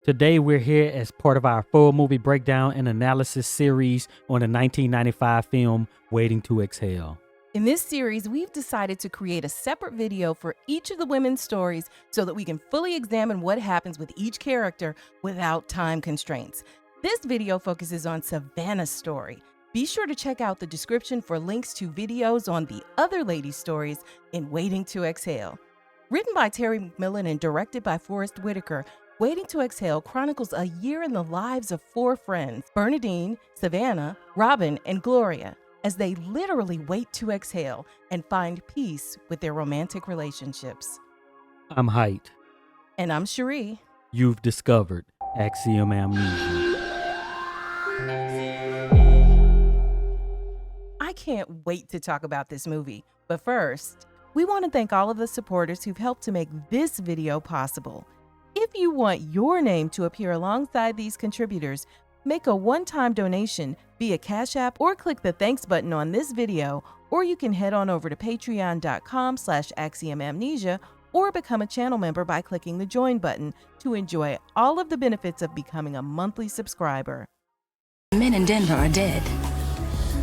Today, we're here as part of our full movie breakdown and analysis series on the 1995 film Waiting to Exhale. In this series, we've decided to create a separate video for each of the women's stories so that we can fully examine what happens with each character without time constraints. This video focuses on Savannah's story. Be sure to check out the description for links to videos on the other ladies' stories in Waiting to Exhale. Written by Terry McMillan and directed by Forrest Whitaker, Waiting to Exhale chronicles a year in the lives of four friends, Bernadine, Savannah, Robin, and Gloria, as they literally wait to exhale and find peace with their romantic relationships. I'm Heit. And I'm Cheri. You've discovered Axiom Amnesia. I can't wait to talk about this movie, but first, we want to thank all of the supporters who've helped to make this video possible. If you want your name to appear alongside these contributors, make a one-time donation via Cash App or click the thanks button on this video, or you can head on over to patreon.com/AxiomAmnesia or become a channel member by clicking the join button to enjoy all of the benefits of becoming a monthly subscriber. Men in Denver are dead.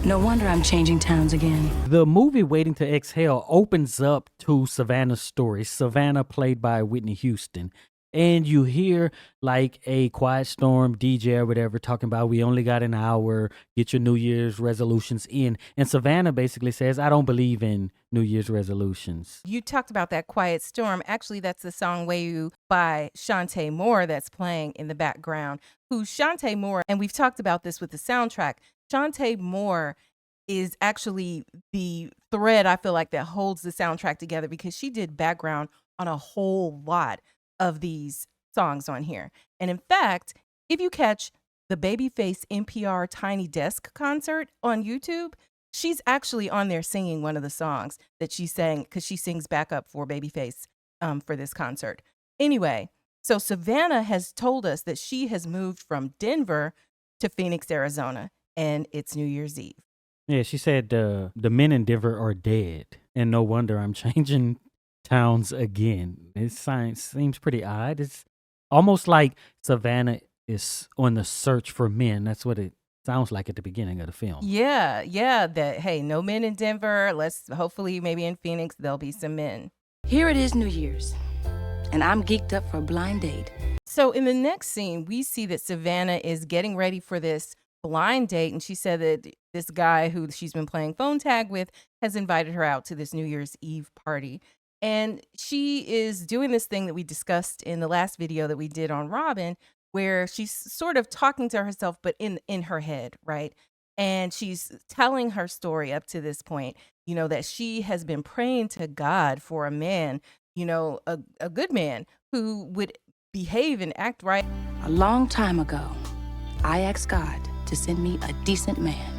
No wonder I'm changing towns again. The movie Waiting to Exhale opens up to Savannah's story. Savannah, played by Whitney Houston. And you hear like a Quiet Storm DJ or whatever talking about we only got an hour, get your New Year's resolutions in. And Savannah basically says, I don't believe in New Year's resolutions. You talked about that Quiet Storm. Actually, that's the song Bayou by Shantae Moore that's playing in the background. Who's Shantae Moore? And we've talked about this with the soundtrack. Shantae Moore is actually the thread, I feel like, that holds the soundtrack together because she did background on a whole lot of these songs on here. And in fact, if you catch the Babyface NPR Tiny Desk concert on YouTube, she's actually on there singing one of the songs that she sang because she sings backup for Babyface for this concert. Anyway, so Savannah has told us that she has moved from Denver to Phoenix, Arizona, and it's New Year's Eve. Yeah, she said the men in Denver are dead, and no wonder I'm changing towns again. This science seems pretty odd. It's almost like Savannah is on the search for men. That's what it sounds like at the beginning of the film. Yeah, that, hey, no men in Denver. Let's hopefully maybe in Phoenix there'll be some men. Here it is, New Year's, and I'm geeked up for a blind date. So in the next scene, we see that Savannah is getting ready for this blind date, and she said that this guy who she's been playing phone tag with has invited her out to this New Year's Eve party. And she is doing this thing that we discussed in the last video that we did on Robin, where she's sort of talking to herself, but in her head, right? And she's telling her story up to this point, you know, that she has been praying to God for a man, you know, a good man who would behave and act right. A long time ago, I asked God to send me a decent man.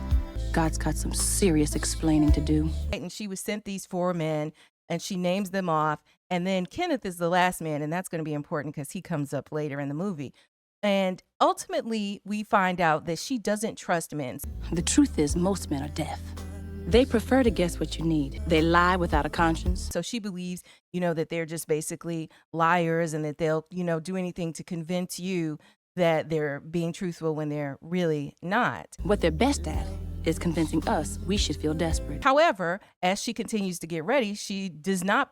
God's got some serious explaining to do. And she was sent these four men, and she names them off. And then Kenneth is the last man, and that's going to be important because he comes up later in the movie. And ultimately, we find out that she doesn't trust men. The truth is, most men are deaf. They prefer to guess what you need. They lie without a conscience. So she believes, you know, that they're just basically liars and that they'll, you know, do anything to convince you that they're being truthful when they're really not. What they're best at is convincing us we should feel desperate. However, as she continues to get ready, she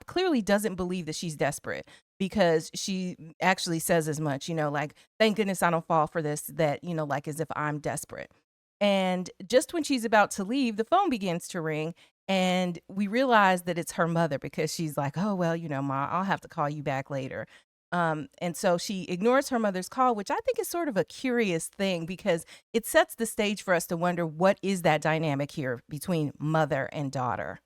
clearly doesn't believe that she's desperate, because she actually says as much, you know, like, thank goodness I don't fall for this, that, you know, like as if I'm desperate. And just when she's about to leave, the phone begins to ring, and we realize that it's her mother, because she's like, oh, well, you know, Ma, I'll have to call you back later. And so she ignores her mother's call, which I think is sort of a curious thing, because it sets the stage for us to wonder, what is that dynamic here between mother and daughter?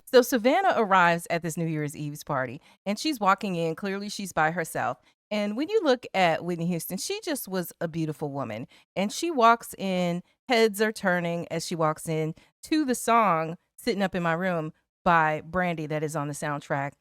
So Savannah arrives at this New Year's Eve's party, and she's walking in. Clearly, she's by herself. And when you look at Whitney Houston, she just was a beautiful woman. And she walks in, heads are turning as she walks in to the song Sitting Up in My Room by Brandy that is on the soundtrack.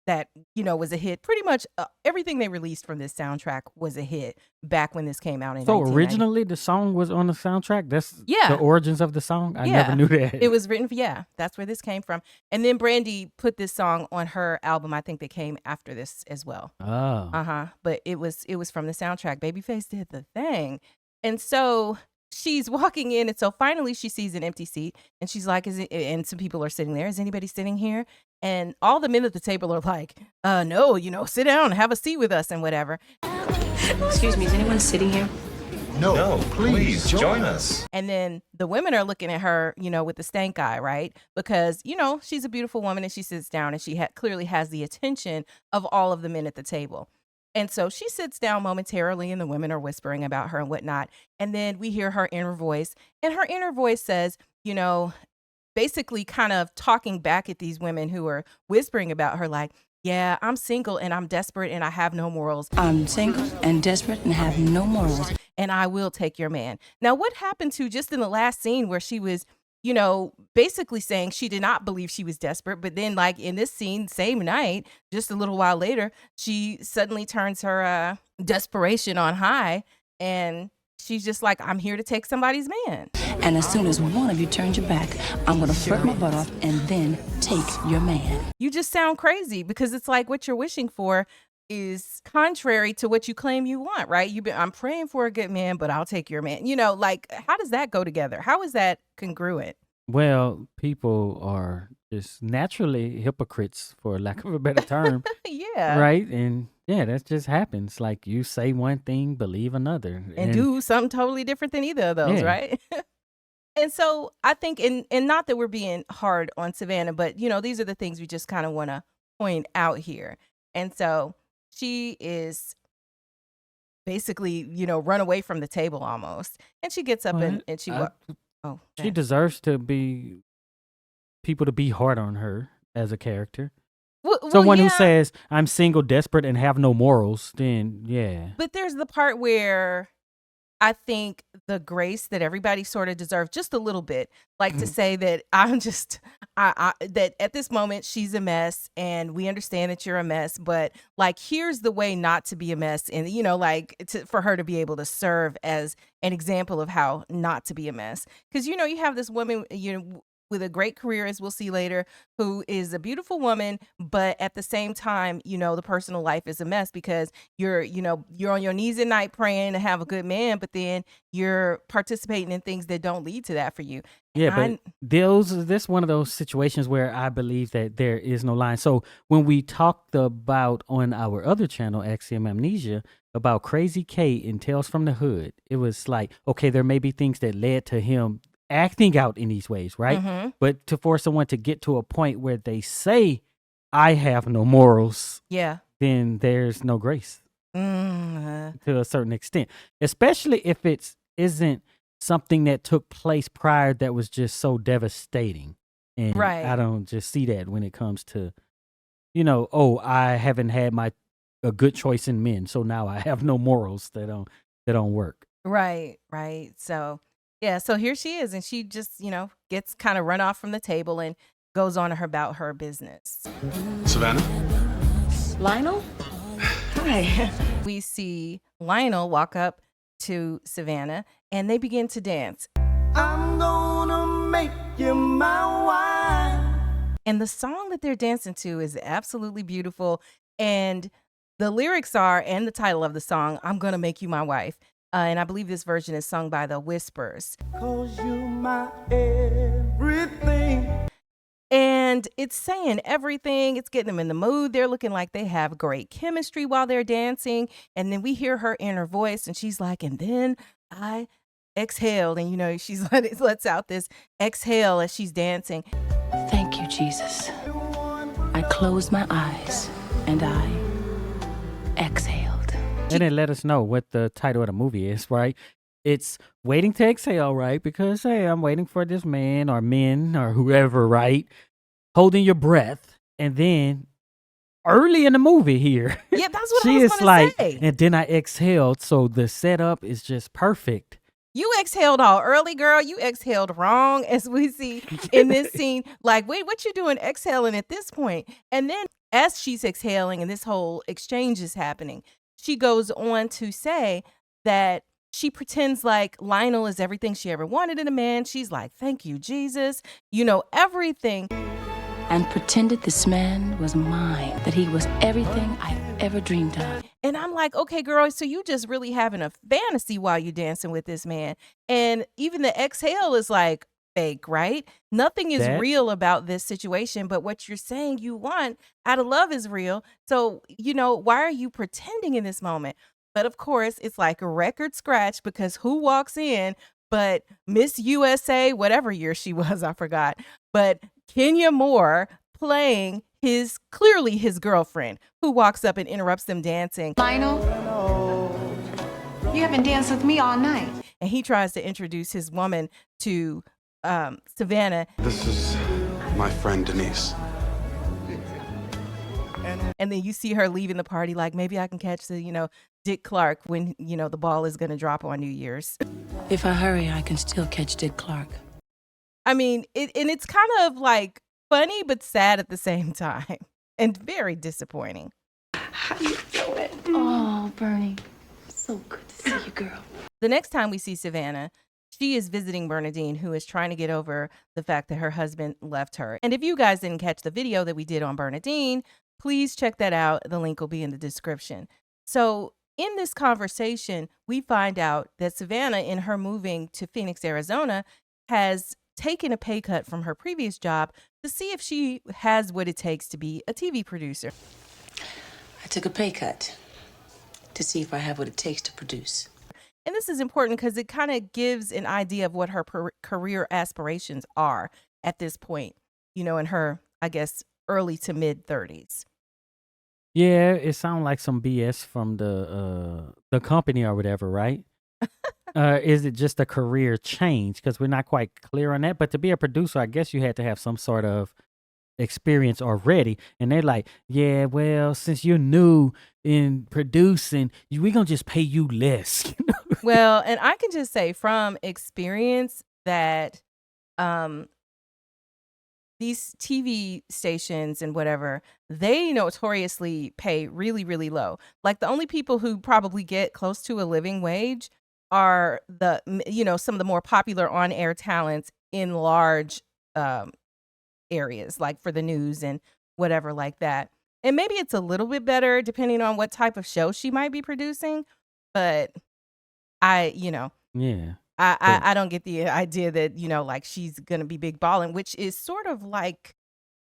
that, was a hit. Pretty much everything they released from this soundtrack was a hit back when this came out in So 1990. originally the song was on the soundtrack? That's the Yeah. origins of the song? I never Yeah. knew that. It was written that's where this came from. And then Brandy put this song on her album, I think that came after this as well. Oh. But it was from the soundtrack. Babyface did the thing. And so she's walking in, and so finally she sees an empty seat, and she's like, and some people are sitting there. Is anybody sitting here? And all the men at the table are like, no, sit down, have a seat with us and whatever. Excuse me, is anyone sitting here? No, please join us. And then the women are looking at her, with the stank eye, right? Because, she's a beautiful woman, and she sits down, and she clearly has the attention of all of the men at the table. And so she sits down momentarily, and the women are whispering about her and whatnot. And then we hear her inner voice, and her inner voice says, basically kind of talking back at these women who are whispering about her, like, yeah, I'm single and I'm desperate and I have no morals. I'm single and desperate and have no morals. And I will take your man. Now, what happened to just in the last scene where she was, basically saying she did not believe she was desperate. But then, like in this scene, same night, just a little while later, she suddenly turns her desperation on high. And she's just like, I'm here to take somebody's man. And as soon as one of you turns your back, I'm going to flirt my butt off and then take your man. You just sound crazy, because it's like what you're wishing for is contrary to what you claim you want, right? I'm praying for a good man, but I'll take your man. Like, how does that go together? How is that congruent? Well, people are just naturally hypocrites, for lack of a better term. Yeah. Right? And yeah, that just happens. Like, you say one thing, believe another. And do something totally different than either of those, Yeah. right? And so I think, and not that we're being hard on Savannah, but, these are the things we just kind of want to point out here. And so she is basically, run away from the table almost. And she gets up Well, and she She deserves to be people to be hard on her as a character. Someone who says, I'm single, desperate, and have no morals, then yeah. But there's the part where I think the grace that everybody sort of deserves just a little bit, like to say that that at this moment she's a mess, and we understand that you're a mess, but like, here's the way not to be a mess. And, for her to be able to serve as an example of how not to be a mess. Because, you have this woman, with a great career, as we'll see later, who is a beautiful woman, but at the same time, the personal life is a mess, because you're on your knees at night praying to have a good man, but then you're participating in things that don't lead to that for you. Yeah, but this one of those situations where I believe that there is no line. So when we talked about on our other channel, Axiom Amnesia, about Crazy Kate and Tales from the Hood, it was like, okay, there may be things that led to him acting out in these ways, right? Mhm. But for someone to get to a point where they say, I have no morals, Yeah. then there's no grace Mm. to a certain extent, especially if it isn't something that took place prior that was just so devastating. And Right. I don't just see that when it comes to, I haven't had a good choice in men, so now I have no morals. That don't work. Right. So, yeah, so here she is, and she just, gets kind of run off from the table and goes on about her business. Savannah? Lionel? Hi. We see Lionel walk up to Savannah, and they begin to dance. I'm gonna make you my wife. And the song that they're dancing to is absolutely beautiful. And the lyrics are, and the title of the song, I'm Gonna Make You My Wife. And I believe this version is sung by the Whispers. 'Cause you my everything. And it's saying everything. It's getting them in the mood. They're looking like they have great chemistry while they're dancing. And then we hear her inner voice, and she's like, and then I exhaled. And, she's lets out this exhale as she's dancing. Thank you, Jesus. I closed my eyes and I exhaled. And it let us know what the title of the movie is, right? It's Waiting to Exhale, right? Because, hey, I'm waiting for this man or men or whoever, right? Holding your breath. And then early in the movie here, Yeah, that's what I she was is going like, to say. and then I exhaled. So the setup is just perfect. You exhaled all early, girl. You exhaled wrong, as we see in this scene. Like, wait, what you doing exhaling at this point? And then as she's exhaling and this whole exchange is happening, she goes on to say that she pretends like Lionel is everything she ever wanted in a man. She's like, thank you, Jesus. You know, everything. And pretended this man was mine, that he was everything I'd ever dreamed of. And I'm like, okay, girl, so you just really having a fantasy while you dancing with this man. And even the exhale is like fake, right? Nothing is That real about this situation, but what you're saying you want out of love is real. So, you know, why are you pretending in this moment? But of course, it's like a record scratch because who walks in but Miss USA, whatever year she was, I forgot. But Kenya Moore playing clearly his girlfriend, who walks up and interrupts them dancing. Lionel, you haven't danced with me all night. And he tries to introduce his woman to Savannah. This is my friend Denise. And then you see her leaving the party like, maybe I can catch the, Dick Clark when, the ball is going to drop on New Year's. If I hurry, I can still catch Dick Clark. I mean, it's kind of like funny but sad at the same time and very disappointing. How you doing? Oh, Bernie, so good to see you, girl. The next time we see Savannah, she is visiting Bernadine, who is trying to get over the fact that her husband left her. And if you guys didn't catch the video that we did on Bernadine, please check that out. The link will be in the description. So in this conversation, we find out that Savannah, in her moving to Phoenix, Arizona, has taken a pay cut from her previous job to see if she has what it takes to be a TV producer. I took a pay cut to see if I have what it takes to produce. And this is important because it kind of gives an idea of what her career aspirations are at this point, in her, I guess, early to mid 30s. Yeah, it sounds like some BS from the company or whatever, right? Is it just a career change? Because we're not quite clear on that. But to be a producer, I guess you had to have some sort of experience already. And they're like, yeah, well, since you're new in producing, we're going to just pay you less. Well, and I can just say from experience that these TV stations and whatever, they notoriously pay really, really low. Like the only people who probably get close to a living wage are some of the more popular on-air talents in large areas, like for the news and whatever like that. And maybe it's a little bit better depending on what type of show she might be producing. But I don't get the idea that, like she's going to be big balling, which is sort of like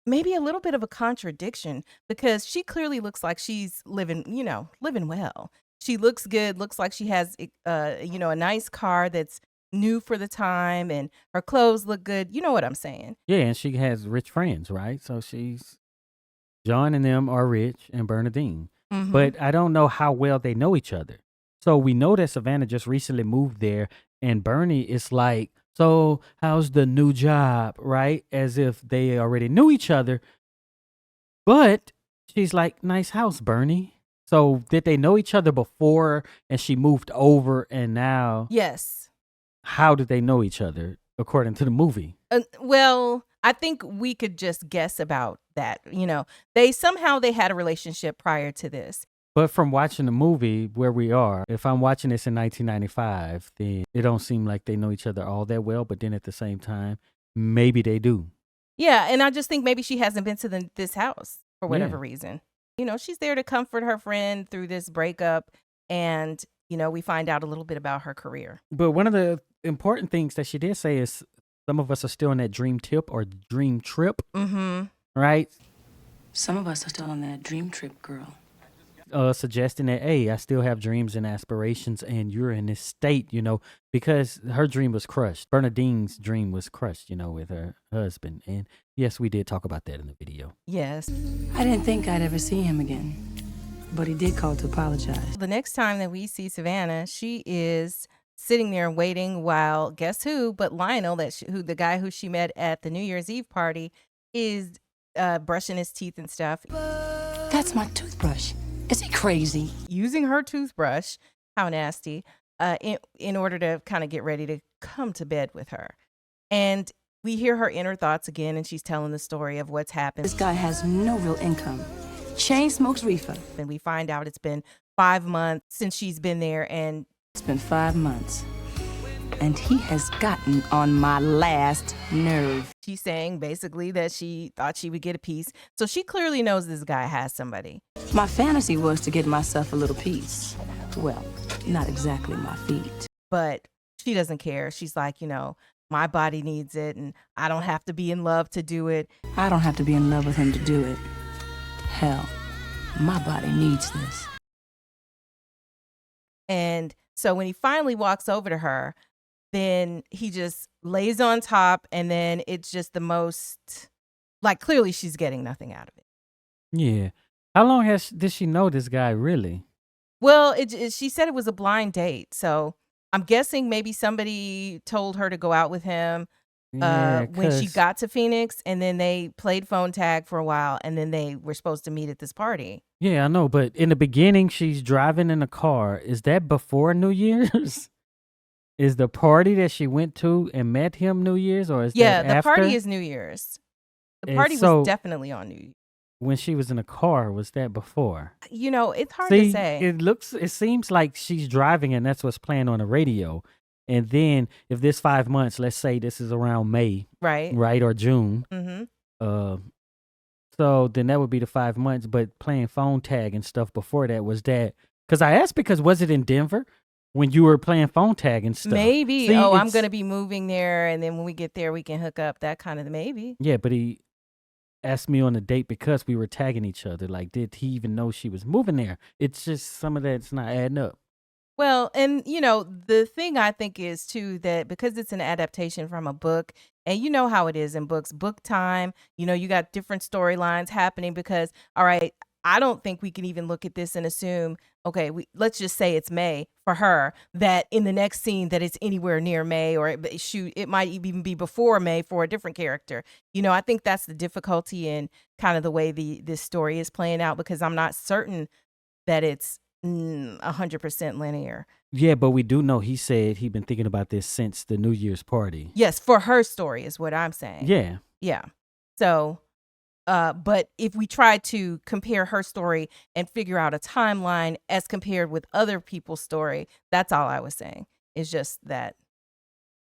maybe a little bit of a contradiction because she clearly looks like she's living well. She looks good, looks like she has, a nice car that's new for the time and her clothes look good. You know what I'm saying? Yeah, and she has rich friends, right? So John and them are rich and Bernadine. Mm-hmm. But I don't know how well they know each other. So we know that Savannah just recently moved there and Bernie is like, so how's the new job, right? As if they already knew each other. But she's like, nice house, Bernie. So did they know each other before and she moved over and now? Yes. How did they know each other according to the movie? Well, I think we could just guess about that. They had a relationship prior to this. But from watching the movie where we are, if I'm watching this in 1995, then it don't seem like they know each other all that well. But then at the same time, maybe they do. Yeah, and I just think maybe she hasn't been to this house for whatever reason. She's there to comfort her friend through this breakup. And, we find out a little bit about her career. But one of the important things that she did say is some of us are still on that dream tip or dream trip. Mm-hmm. Right? Some of us are still on that dream trip, girl. Suggesting that, hey, I still have dreams and aspirations and you're in this state, because her dream was crushed. Bernadine's dream was crushed, with her husband. And yes, we did talk about that in the video. Yes. I didn't think I'd ever see him again, but he did call to apologize. The next time that we see Savannah, she is sitting there waiting while, guess who, but Lionel, the guy who she met at the New Year's Eve party, is brushing his teeth and stuff. That's my toothbrush. Is he crazy? Using her toothbrush, how nasty, in order to kind of get ready to come to bed with her. And we hear her inner thoughts again, and she's telling the story of what's happened. This guy has no real income. chain smokes reefer. And we find out it's been 5 months since she's been there, and It's been 5 months. And he has gotten on my last nerve. she's saying basically that she thought she would get a piece. So she clearly knows this guy has somebody. My fantasy was to get myself a little piece. Well, not exactly my feet. But she doesn't care. She's like, my body needs it, and I don't have to be in love to do it. I don't have to be in love with him to do it. Hell, my body needs this. And so when he finally walks over to her, then he just lays on top, and then it's just the most, like, clearly she's getting nothing out of it. Yeah. How long did she know this guy really? Well, she said it was a blind date, so I'm guessing maybe somebody told her to go out with him Yeah, when she 'cause- got to Phoenix, and then they played phone tag for a while, and then they were supposed to meet at this party. Yeah, I know, but in the beginning, she's driving in a car. Is that before New Year's? Is the party that she went to and met him New Year's, or is Yeah, that the after? party is New Year's. The And party so- was definitely on New Year's. When she was in a car, was that before? It's hard to say. It seems like she's driving and that's what's playing on the radio. And then if this 5 months, let's say this is around May, right? or June. Mm-hmm. So then that would be the 5 months, but playing phone tag and stuff before that, was that, because I asked because was it in Denver when you were playing phone tag and stuff? Maybe. See, I'm it's- going to be moving there, and then when we get there, we can hook up. That kind of maybe. Yeah, but he asked me on a date because we were tagging each other. Like, did he even know she was moving there? It's just some of that's not adding up. Well, and the thing I think is too that because it's an adaptation from a book, and you know how it is in books, book time, you got different storylines happening because, all right, I don't think we can even look at this and assume, okay, let's just say it's May for her, that in the next scene that it's anywhere near May, or it might even be before May for a different character. I think that's the difficulty in kind of the way this story is playing out, because I'm not certain that it's 100% linear. Yeah, but we do know he said he'd been thinking about this since the New Year's party. Yes, for her story is what I'm saying. Yeah. Yeah. So, but if we try to compare her story and figure out a timeline as compared with other people's story, that's all I was saying. It's just that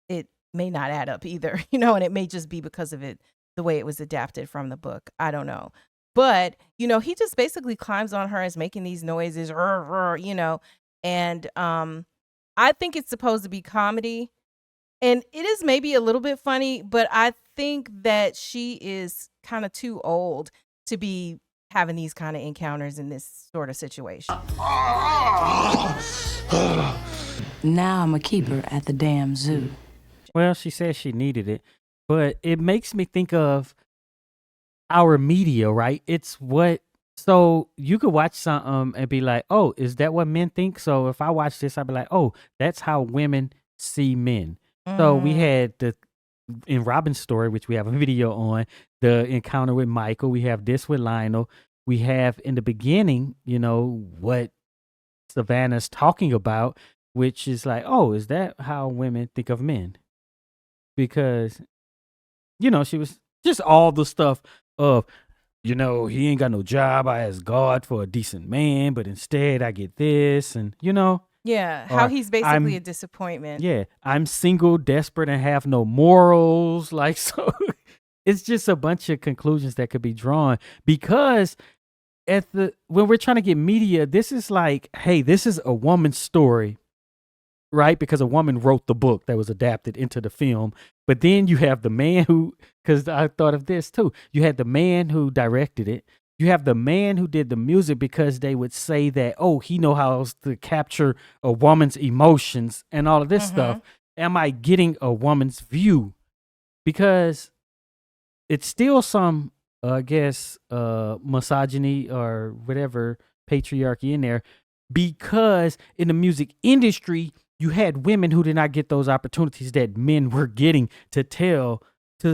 it may not add up either, and it may just be because of it, the way it was adapted from the book. I don't know. But, he just basically climbs on her, is making these noises, and I think it's supposed to be comedy. And it is maybe a little bit funny, but I think that she is kind of too old to be having these kind of encounters in this sort of situation. Now I'm a keeper at the damn zoo. Well, she said she needed it, but it makes me think of our media, right? So you could watch something and be like, oh, is that what men think? So if I watch this, I'd be like, oh, that's how women see men. So we had in Robin's story, which we have a video on, the encounter with Michael. We have this with Lionel. We have in the beginning, what Savannah's talking about, which is like, oh, is that how women think of men? Because, she was just all the stuff of, he ain't got no job. I asked God for a decent man, but instead I get this, and Yeah, Or how he's basically I'm- a disappointment. yeah, I'm single, desperate, and have no morals. Like, so it's just a bunch of conclusions that could be drawn because when we're trying to get media, this is like, hey, this is a woman's story, right? Because a woman wrote the book that was adapted into the film. But then you have the man because I thought of this too. You had the man who directed it. You have the man who did the music because they would say that, oh, he know how to capture a woman's emotions and all of this stuff. Am I getting a woman's view? Because it's still some, I guess, misogyny or whatever, patriarchy in there. Because in the music industry, you had women who did not get those opportunities that men were getting to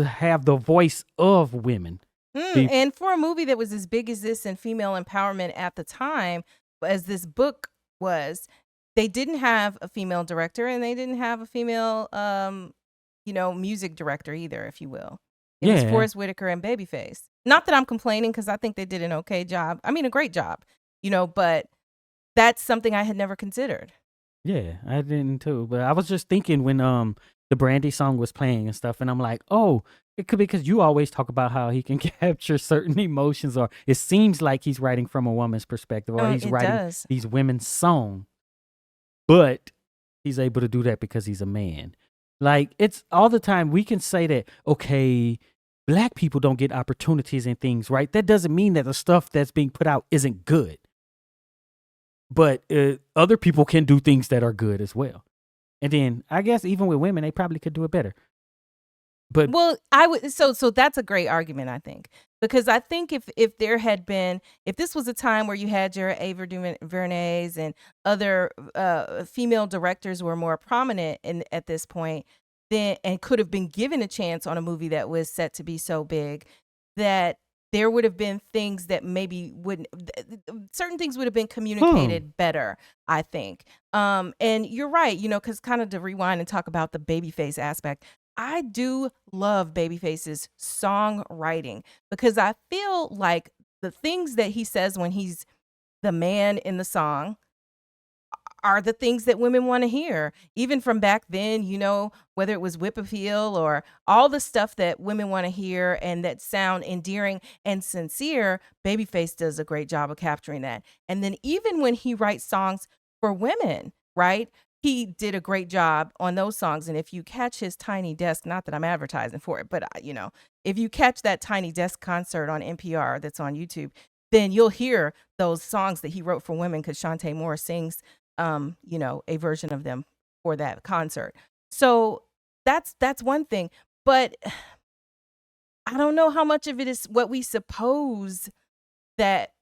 have the voice of women. And for a movie that was as big as this in female empowerment at the time, as this book was, they didn't have a female director and they didn't have a female, music director either, if you will. It was Yeah. Forrest Whitaker and Babyface. Not that I'm complaining, because I think they did an okay job. I mean, a great job, but that's something I had never considered. Yeah, I didn't too. But I was just thinking when the Brandy song was playing and stuff, and I'm like, oh, it could be because you always talk about how he can capture certain emotions, or it seems like he's writing from a woman's perspective, or he's It writing does. these women's song, but he's able to do that because he's a man. Like, it's all the time we can say that, okay, black people don't get opportunities and things, right? That doesn't mean that the stuff that's being put out isn't good. But other people can do things that are good as well. And then I guess even with women, they probably could do it better. But Well, I would so that's a great argument, I think, because I think if there had been, if this was a time where you had your Ava DuVernays and other female directors were more prominent at this point, then and could have been given a chance on a movie that was set to be so big, that there would have been things that maybe wouldn't, certain things would have been communicated better, I think. And you're right, because kind of to rewind and talk about the Babyface aspect, I do love Babyface's songwriting, because I feel like the things that he says when he's the man in the song are the things that women want to hear, even from back then, whether it was Whip Appeal or all the stuff that women want to hear and that sound endearing and sincere. Babyface does a great job of capturing that. And then even when he writes songs for women, right? He did a great job on those songs. And if you catch his Tiny Desk, not that I'm advertising for it, but if you catch that Tiny Desk concert on NPR that's on YouTube, then you'll hear those songs that he wrote for women, because Shantae Moore sings a version of them for that concert. So that's one thing. But I don't know how much of it is what we suppose that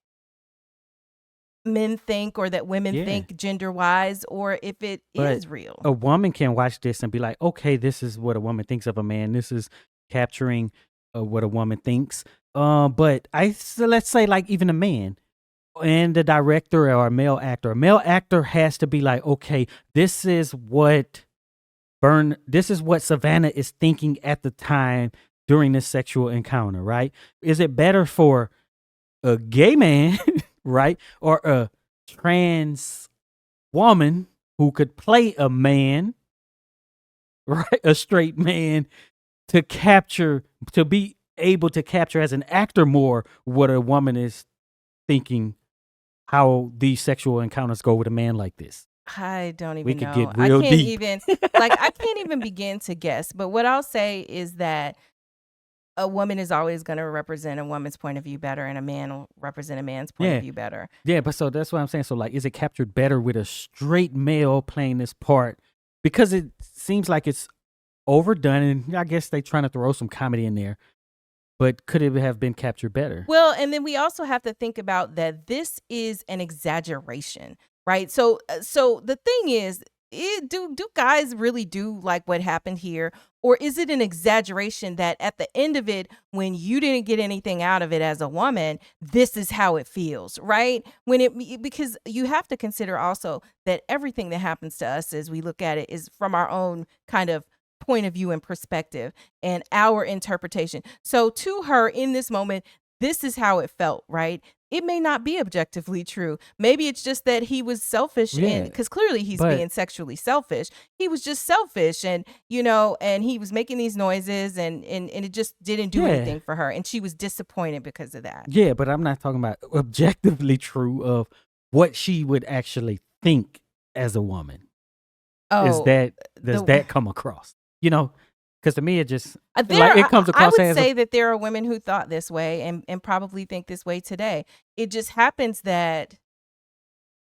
men think or that women think gender wise, or if it is real. a woman can watch this and be like, okay, this is what a woman thinks of a man. This is capturing what a woman thinks. But let's say like even a man and the director or a male actor has to be like, okay, this is what Savannah is thinking at the time during this sexual encounter, right? Is it better for a gay man, right, or a trans woman who could play a man, right, a straight man, to be able to capture as an actor more what a woman is thinking, how these sexual encounters go with a man like this? I don't even We could know. get real I can't deep. even I can't even begin to guess. But what I'll say is that a woman is always going to represent a woman's point of view better, and a man will represent a man's point of view better. Yeah, but so that's what I'm saying. So like, is it captured better with a straight male playing this part? Because it seems like it's overdone, and I guess they trying to throw some comedy in there. But could it have been captured better? Well, and then we also have to think about that this is an exaggeration, right? So the thing is, do guys really do like what happened here? Or is it an exaggeration that at the end of it, when you didn't get anything out of it as a woman, this is how it feels, right? Because you have to consider also that everything that happens to us as we look at it is from our own kind of point of view and perspective and our interpretation. So to her in this moment, this is how it felt, right? It may not be objectively true. Maybe it's just that he was selfish, because clearly he's being sexually selfish. He was just selfish, and and he was making these noises, and it just didn't do anything for her, and she was disappointed because of that. Yeah, but I'm not talking about objectively true of what she would actually think as a woman. Does that come across? Because to me, it just it comes across. I would say that there are women who thought this way and probably think this way today. It just happens that,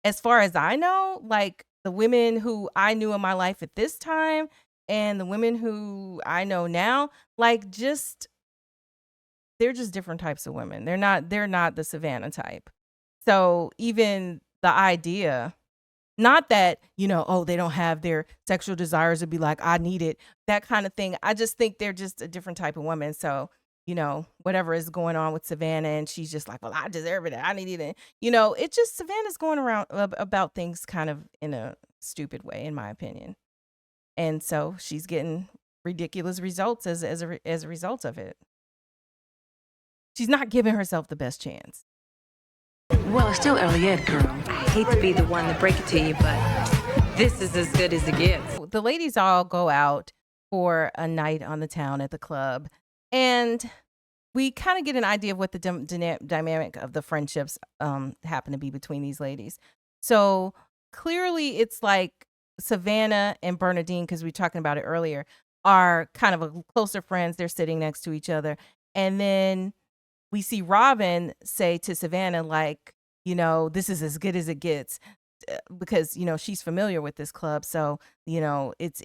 as far as I know, like the women who I knew in my life at this time and the women who I know now, like they're just different types of women. They're not the Savannah type. So even the idea, not that, they don't have their sexual desires to be like, I need it, that kind of thing. I just think they're just a different type of woman. So, whatever is going on with Savannah, and she's just like, well, I deserve it, I need it. It's just Savannah's going around about things kind of in a stupid way, in my opinion. And so she's getting ridiculous results as a result of it. she's not giving herself the best chance. Well, it's still early yet, girl. I hate to be the one to break it to you, but this is as good as it gets. The ladies all go out for a night on the town at the club, and we kind of get an idea of what the dynamic of the friendships happen to be between these ladies. So clearly it's like Savannah and Bernadine, because we were talking about it earlier, are kind of closer friends. They're sitting next to each other. And then we see Robin say to Savannah, like, this is as good as it gets, because, she's familiar with this club. So, this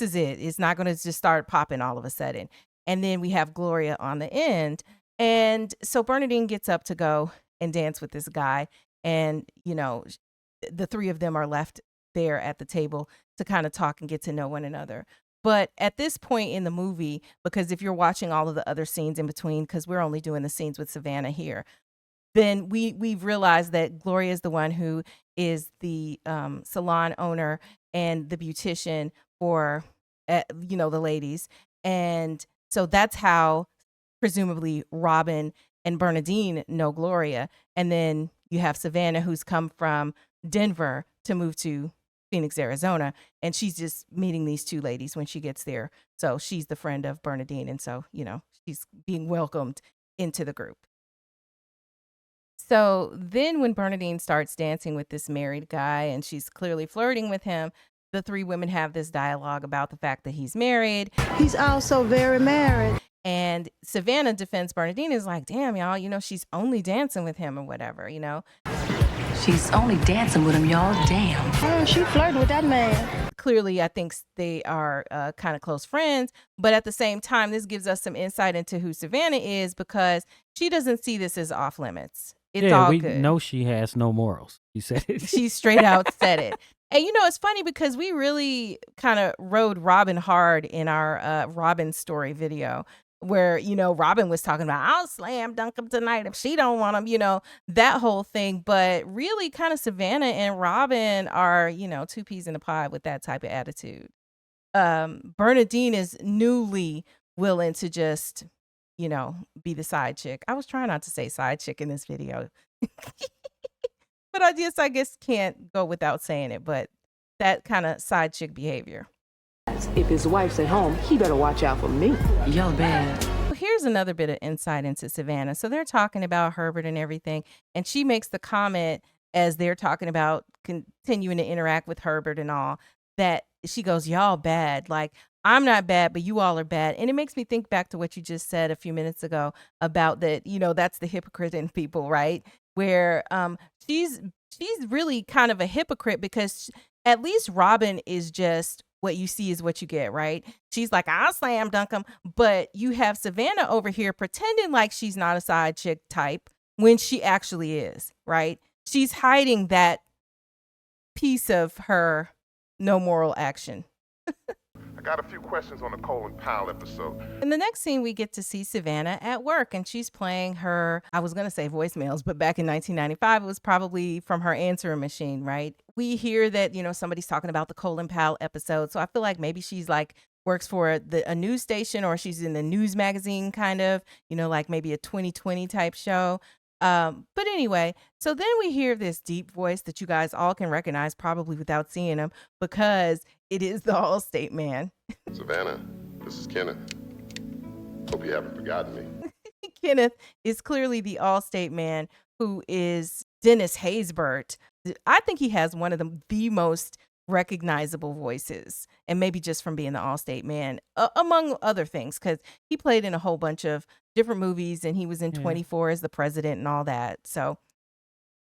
is it. It's not going to just start popping all of a sudden. And then we have Gloria on the end. And so Bernadine gets up to go and dance with this guy. And, the three of them are left there at the table to kind of talk and get to know one another. But at this point in the movie, because if you're watching all of the other scenes in between, because we're only doing the scenes with Savannah here, then we've realized that Gloria is the one who is the salon owner and the beautician for, the ladies. And so that's how presumably Robin and Bernadine know Gloria. And then you have Savannah, who's come from Denver to move to Phoenix, Arizona, and she's just meeting these two ladies when she gets there. So she's the friend of Bernadine, and so, she's being welcomed into the group. So then when Bernadine starts dancing with this married guy and she's clearly flirting with him, the three women have this dialogue about the fact that he's married. He's also very married. And Savannah defends Bernadine, is like, damn, y'all, she's only dancing with him or whatever, She's only dancing with him, y'all. Damn. Oh, she flirting with that man. Clearly, I think they are kind of close friends. But at the same time, this gives us some insight into who Savannah is, because she doesn't see this as off limits. It's all good. We know she has no morals. You said it. She straight out said it. And, it's funny because we really kind of rode Robin hard in our Robin story video, where, Robin was talking about, I'll slam dunk him tonight if she don't want him, that whole thing. But really kind of Savannah and Robin are, two peas in a pod with that type of attitude. Bernadine is newly willing to just, be the side chick. I was trying not to say side chick in this video. But I guess can't go without saying it. But that kind of side chick behavior. If his wife's at home, he better watch out for me. Y'all bad. Well, here's another bit of insight into Savannah. So they're talking about Herbert and everything. And she makes the comment as they're talking about continuing to interact with Herbert and all, that she goes, y'all bad. Like, I'm not bad, but you all are bad. And it makes me think back to what you just said a few minutes ago about that, that's the hypocrite in people, right? Where she's really kind of a hypocrite, because at least Robin is just what you see is what you get, right? She's like, I'll slam dunk him. But you have Savannah over here pretending like she's not a side chick type when she actually is, right? She's hiding that piece of her no moral action. I got a few questions on the Colin Powell episode. In the next scene, we get to see Savannah at work, and she's playing her, I was going to say voicemails, but back in 1995, it was probably from her answering machine, right? We hear that, somebody's talking about the Colin Powell episode. So I feel like maybe she's like works for a news station, or she's in the news magazine kind of, like maybe a 2020 type show. But anyway, so then we hear this deep voice that you guys all can recognize probably without seeing him, because it is the Allstate man. Savannah, this is Kenneth. Hope you haven't forgotten me. Kenneth is clearly the Allstate man, who is Dennis Haysbert. I think he has one of the most recognizable voices, and maybe just from being the Allstate man, among other things, because he played in a whole bunch of different movies, and he was in 24 as the president and all that. So,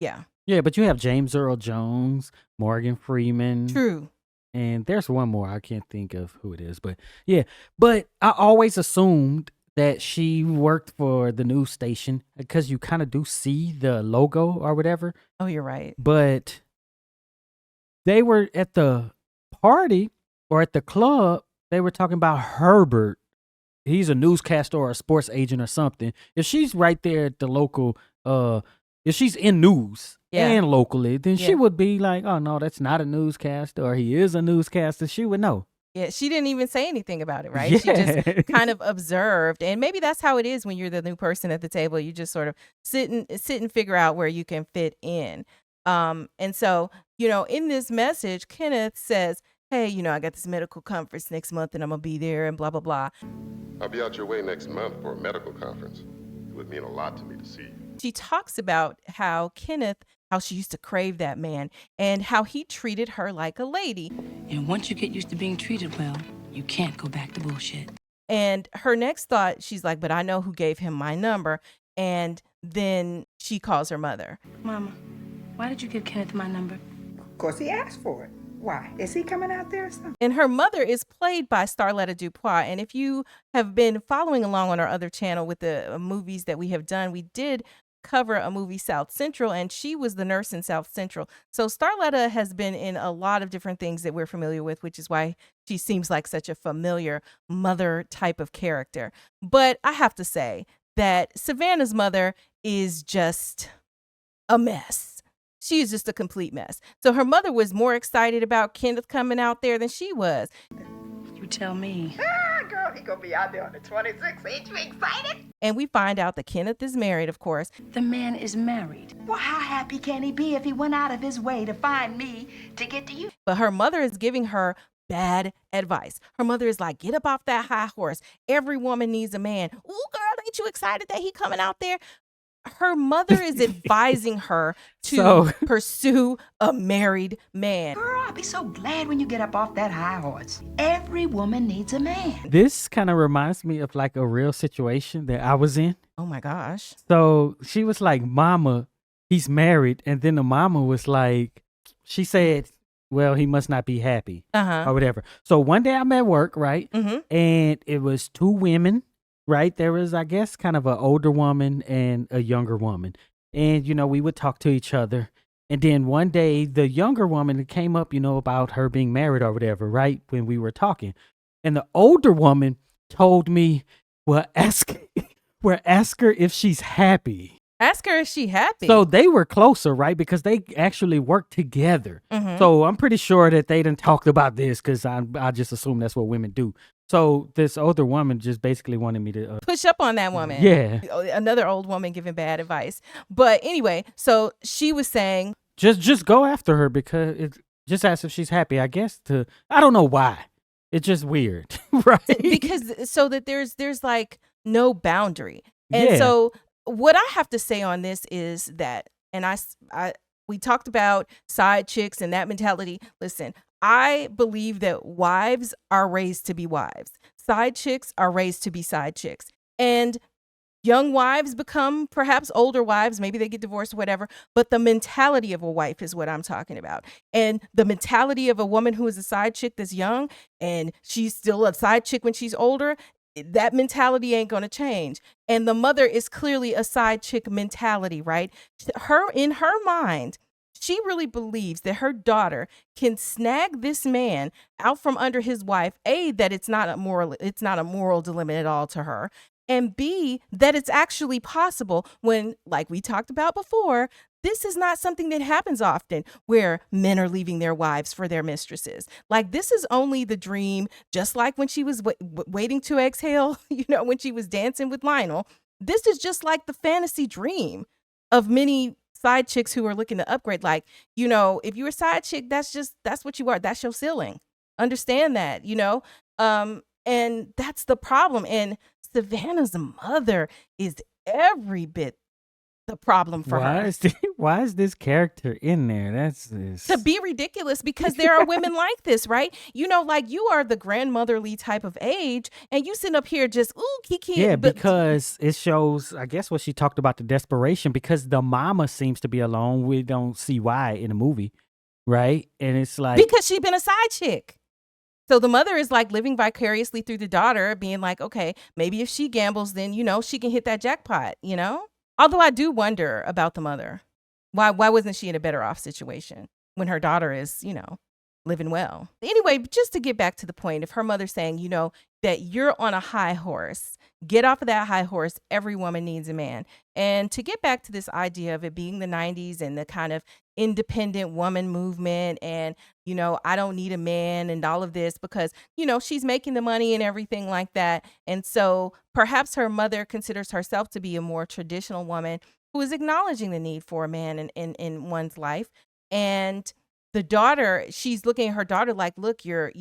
yeah. Yeah, but you have James Earl Jones, Morgan Freeman. True. And there's one more. I can't think of who it is. But yeah, but I always assumed that she worked for the news station, because you kind of do see the logo or whatever. Oh, you're right. But they were at the party or at the club. They were talking about Herbert. He's a newscaster or a sports agent or something. If she's right there at the local, if she's in news and locally, then she would be like, oh, no, that's not a newscaster, or he is a newscaster. She would know. Yeah, she didn't even say anything about it, right? She just kind of observed. And maybe that's how it is when you're the new person at the table. You just sort of sit and figure out where you can fit in. And so, in this message, Kenneth says, hey, I got this medical conference next month and I'm going to be there and blah, blah, blah. I'll be out your way next month for a medical conference. It would mean a lot to me to see you. She talks about how she used to crave that man and how he treated her like a lady. And once you get used to being treated well, you can't go back to bullshit. And her next thought, she's like, but I know who gave him my number. And then she calls her mother. Mama, why did you give Kenneth my number? Of course he asked for it. Why? Is he coming out there or something? And her mother is played by Starletta DuPois. And if you have been following along on our other channel with the movies that we have done, we did cover a movie, South Central, and she was the nurse in South Central. So Starletta has been in a lot of different things that we're familiar with, which is why she seems like such a familiar mother type of character. But I have to say that Savannah's mother is just a mess. She is just a complete mess. So her mother was more excited about Kenneth coming out there than she was. You tell me. Girl, he gonna be out there on the 26th. Ain't you excited? And we find out that Kenneth is married, of course. The man is married. Well, how happy can he be if he went out of his way to find me to get to you? But her mother is giving her bad advice. Her mother is like, get up off that high horse. Every woman needs a man. Ooh, girl, ain't you excited that he coming out there? Her mother is advising her to pursue a married man. Girl, I'll be so glad when you get up off that high horse. Every woman needs a man. This kind of reminds me of like a real situation that I was in. Oh my gosh. So she was like, Mama, he's married. And then the mama was like, she said, well, he must not be happy or whatever. So one day I'm at work, right? And it was two women. Right. There was, I guess, kind of an older woman and a younger woman. And, we would talk to each other. And then one day the younger woman came up, about her being married or whatever, right? When we were talking. And the older woman told me, well, ask her if she's happy. Ask her if she's happy. So they were closer, right? Because they actually worked together. So I'm pretty sure that they done talked about this because I just assume that's what women do. So this older woman just basically wanted me to push up on that woman. Yeah. Another old woman giving bad advice. But anyway, so she was saying, just go after her because just ask if she's happy. I guess I don't know why. It's just weird, right? Because so that there's like no boundary. And so what I have to say on this is that, and we talked about side chicks and that mentality. Listen, I believe that wives are raised to be wives. Side chicks are raised to be side chicks. And young wives become perhaps older wives. Maybe they get divorced or whatever. But the mentality of a wife is what I'm talking about. And the mentality of a woman who is a side chick that's young and she's still a side chick when she's older, that mentality ain't going to change. And the mother is clearly a side chick mentality, right? In her mind, she really believes that her daughter can snag this man out from under his wife. A, that it's not a moral dilemma at all to her. And B, that it's actually possible when, like we talked about before, this is not something that happens often where men are leaving their wives for their mistresses. Like this is only the dream, just like when she was waiting to exhale, when she was dancing with Lionel. This is just like the fantasy dream of many side chicks who are looking to upgrade. Like, if you're a side chick, that's what you are. That's your ceiling. Understand that, and that's the problem. And Savannah's mother is every bit the problem for her. Why is this character in there? That's to be ridiculous because there are women like this, right? Like you are the grandmotherly type of age and you sit up here just, ooh, kiki. Yeah, because it shows, I guess what she talked about, the desperation, because the mama seems to be alone. We don't see why in the movie, right? And it's like, because she's been a side chick. So the mother is like living vicariously through the daughter, being like, okay, maybe if she gambles, then, she can hit that jackpot, Although I do wonder about the mother. Why wasn't she in a better off situation when her daughter is, living well. Anyway, just to get back to the point of her mother saying, that you're on a high horse, get off of that high horse. Every woman needs a man. And to get back to this idea of it being the 90s and the kind of independent woman movement and, I don't need a man and all of this because, she's making the money and everything like that. And so perhaps her mother considers herself to be a more traditional woman who is acknowledging the need for a man in one's life. And the daughter, she's looking at her daughter like, look, you're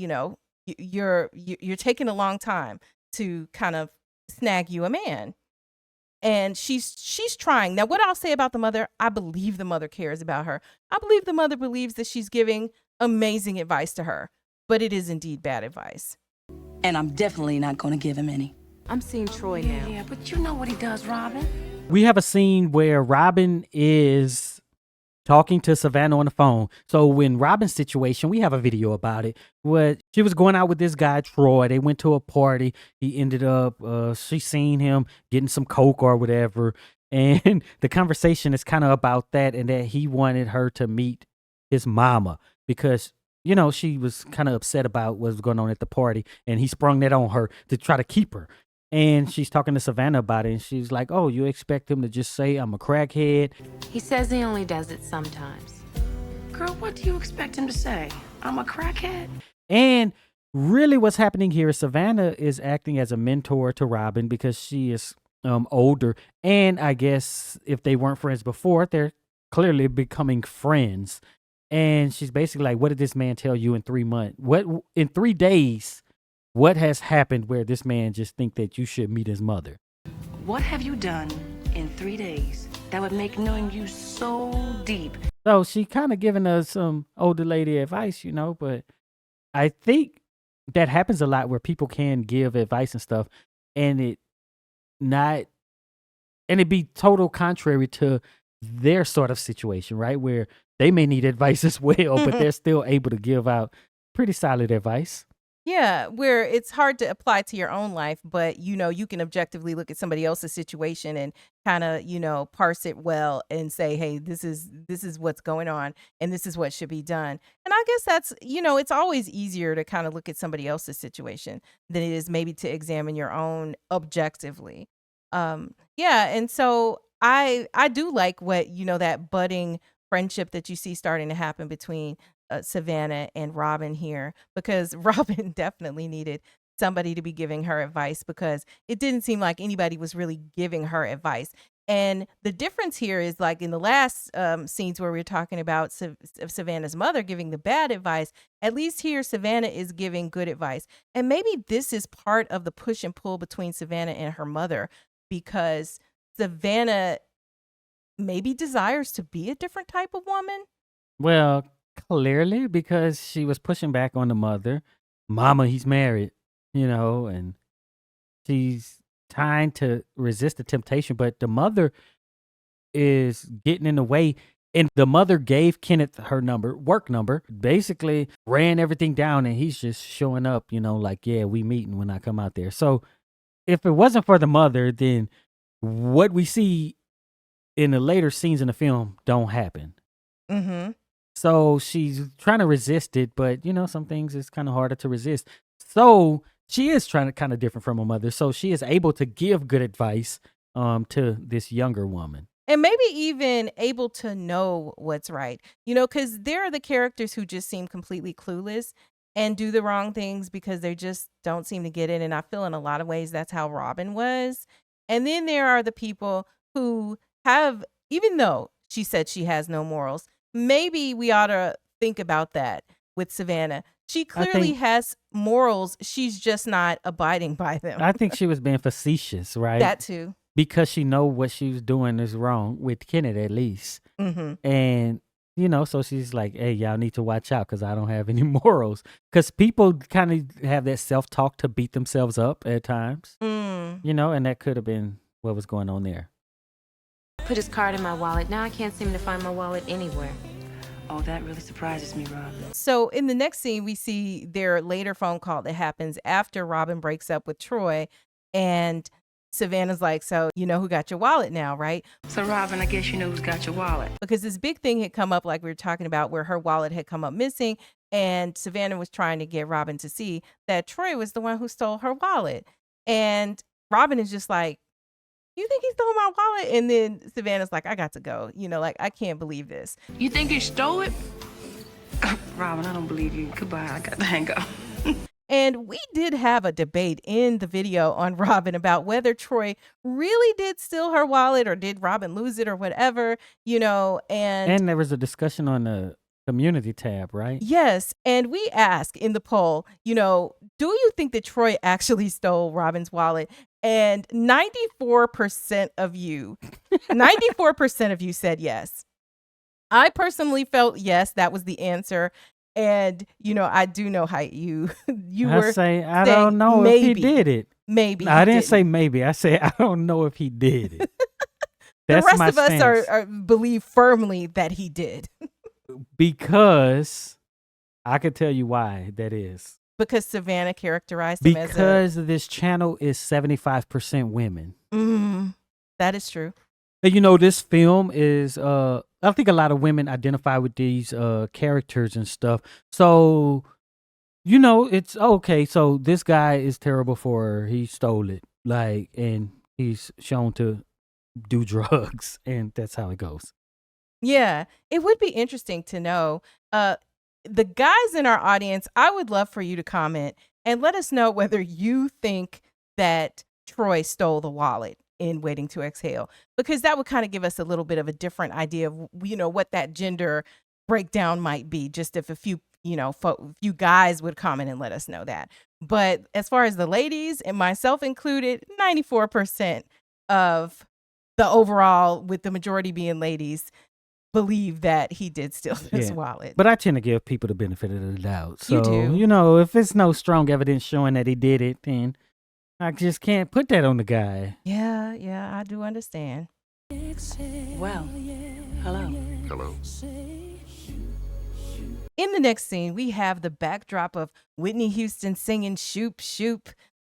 taking a long time to kind of snag you a man. And she's trying. Now, what I'll say about the mother, I believe the mother cares about her. I believe the mother believes that she's giving amazing advice to her, but it is indeed bad advice. And I'm definitely not going to give him any. I'm seeing Troy now. Yeah, but you know what he does, Robin. We have a scene where Robin is talking to Savannah on the phone. So when Robin's situation, we have a video about it. What she was going out with this guy, Troy. They went to a party. He ended up, she seen him getting some Coke or whatever. And the conversation is kind of about that and that he wanted her to meet his mama because, she was kind of upset about what was going on at the party. And he sprung that on her to try to keep her. And she's talking to Savannah about it. And she's like, oh, you expect him to just say I'm a crackhead? He says he only does it sometimes. Girl, what do you expect him to say? I'm a crackhead? And really what's happening here is Savannah is acting as a mentor to Robin because she is older. And I guess if they weren't friends before, they're clearly becoming friends. And she's basically like, what did this man tell you in 3 months? What in 3 days? What has happened where this man just think that you should meet his mother? What have you done in 3 days that would make knowing you so deep? So she kind of giving us some older lady advice, but I think that happens a lot where people can give advice and stuff and it be total contrary to their sort of situation, right? Where they may need advice as well, but they're still able to give out pretty solid advice. Yeah, where it's hard to apply to your own life, but you can objectively look at somebody else's situation and kind of, parse it well and say, hey, this is what's going on and this is what should be done. And I guess that's, it's always easier to kind of look at somebody else's situation than it is maybe to examine your own objectively. Yeah, and so I do like what, that budding friendship that you see starting to happen between Savannah and Robin here, because Robin definitely needed somebody to be giving her advice because it didn't seem like anybody was really giving her advice. And the difference here is like in the last scenes where we were talking about Savannah's mother giving the bad advice, at least here Savannah is giving good advice. And maybe this is part of the push and pull between Savannah and her mother because Savannah maybe desires to be a different type of woman. Well, clearly, because she was pushing back on the mother. Mama, he's married, and she's trying to resist the temptation, but the mother is getting in the way. And the mother gave Kenneth her work number, basically ran everything down, and he's just showing up, like, yeah, we meeting when I come out there. So if it wasn't for the mother, then what we see in the later scenes in the film don't happen. Mm-hmm. So she's trying to resist it, but some things is kind of harder to resist. So she is trying to kind of different from her mother. So she is able to give good advice to this younger woman. And maybe even able to know what's right, because there are the characters who just seem completely clueless and do the wrong things because they just don't seem to get it. And I feel in a lot of ways that's how Robin was. And then there are the people who have, even though she said she has no morals, maybe we ought to think about that with Savannah. She clearly has morals. She's just not abiding by them. I think she was being facetious, right? That too. Because she know what she was doing is wrong with Kenneth at least. Mm-hmm. And, so she's like, hey, y'all need to watch out because I don't have any morals. Because people kind of have that self-talk to beat themselves up at times, and that could have been what was going on there. Put his card in my wallet. Now I can't seem to find my wallet anywhere. Oh, that really surprises me, Robin. So in the next scene, we see their later phone call that happens after Robin breaks up with Troy. And Savannah's like, so you know who got your wallet now, right? So Robin, I guess you know who's got your wallet. Because this big thing had come up like we were talking about where her wallet had come up missing. And Savannah was trying to get Robin to see that Troy was the one who stole her wallet. And Robin is just like, you think he stole my wallet? And then Savannah's like, I got to go. Like, I can't believe this. You think he stole it? Robin, I don't believe you. Goodbye. I got to hang up. And we did have a debate in the video on Robin about whether Troy really did steal her wallet or did Robin lose it or whatever, And there was a discussion on the community tab, right? Yes. And we asked in the poll, do you think that Troy actually stole Robin's wallet? And 94% of you, 94% of you said yes. I personally felt yes, that was the answer. And, I do know how you were saying, I don't know maybe, if he did it. Maybe. I didn't say maybe. I said, I don't know if he did it. The rest of us believe firmly that he did. Because I could tell you why that is. Because Savannah characterized him as Because this channel is 75% women. That is true. This film is, I think a lot of women identify with these characters and stuff. So, it's okay. So this guy is terrible for her. He stole it. And he's shown to do drugs. And that's how it goes. Yeah. It would be interesting to know. The guys in our audience, I would love for you to comment and let us know whether you think that Troy stole the wallet in Waiting to Exhale, because that would kind of give us a little bit of a different idea of, what that gender breakdown might be, just if a few, few guys would comment and let us know that. But as far as the ladies, and myself included, 94% of the overall, with the majority being ladies, believe that he did steal his wallet. But I tend to give people the benefit of the doubt. So, you do. If it's no strong evidence showing that he did it, then I just can't put that on the guy. Yeah, I do understand. Well, hello. Hello. In the next scene, we have the backdrop of Whitney Houston singing Shoop Shoop,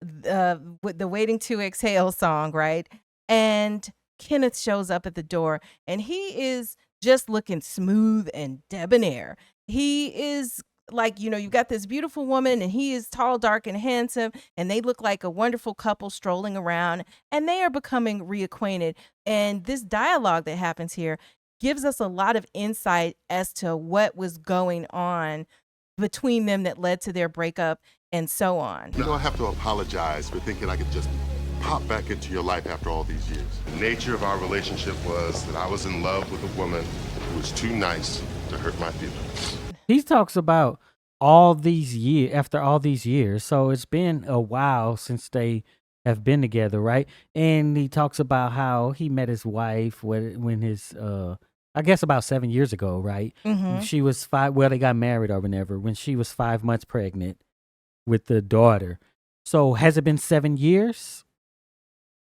with the Waiting to Exhale song, right? And Kenneth shows up at the door, and he is just looking smooth and debonair. He is like, you've got this beautiful woman, and he is tall, dark, and handsome, and they look like a wonderful couple strolling around, and they are becoming reacquainted. And this dialogue that happens here gives us a lot of insight as to what was going on between them that led to their breakup and so on. I have to apologize for thinking I could just pop back into your life after all these years. The nature of our relationship was that I was in love with a woman who was too nice to hurt my feelings. He talks about all these years, after all these years. So it's been a while since they have been together, right? And he talks about how he met his wife when his, I guess about 7 years ago, right? Mm-hmm. She was 5, well, they got married or whatever, when she was 5 months pregnant with the daughter. So has it been 7 years?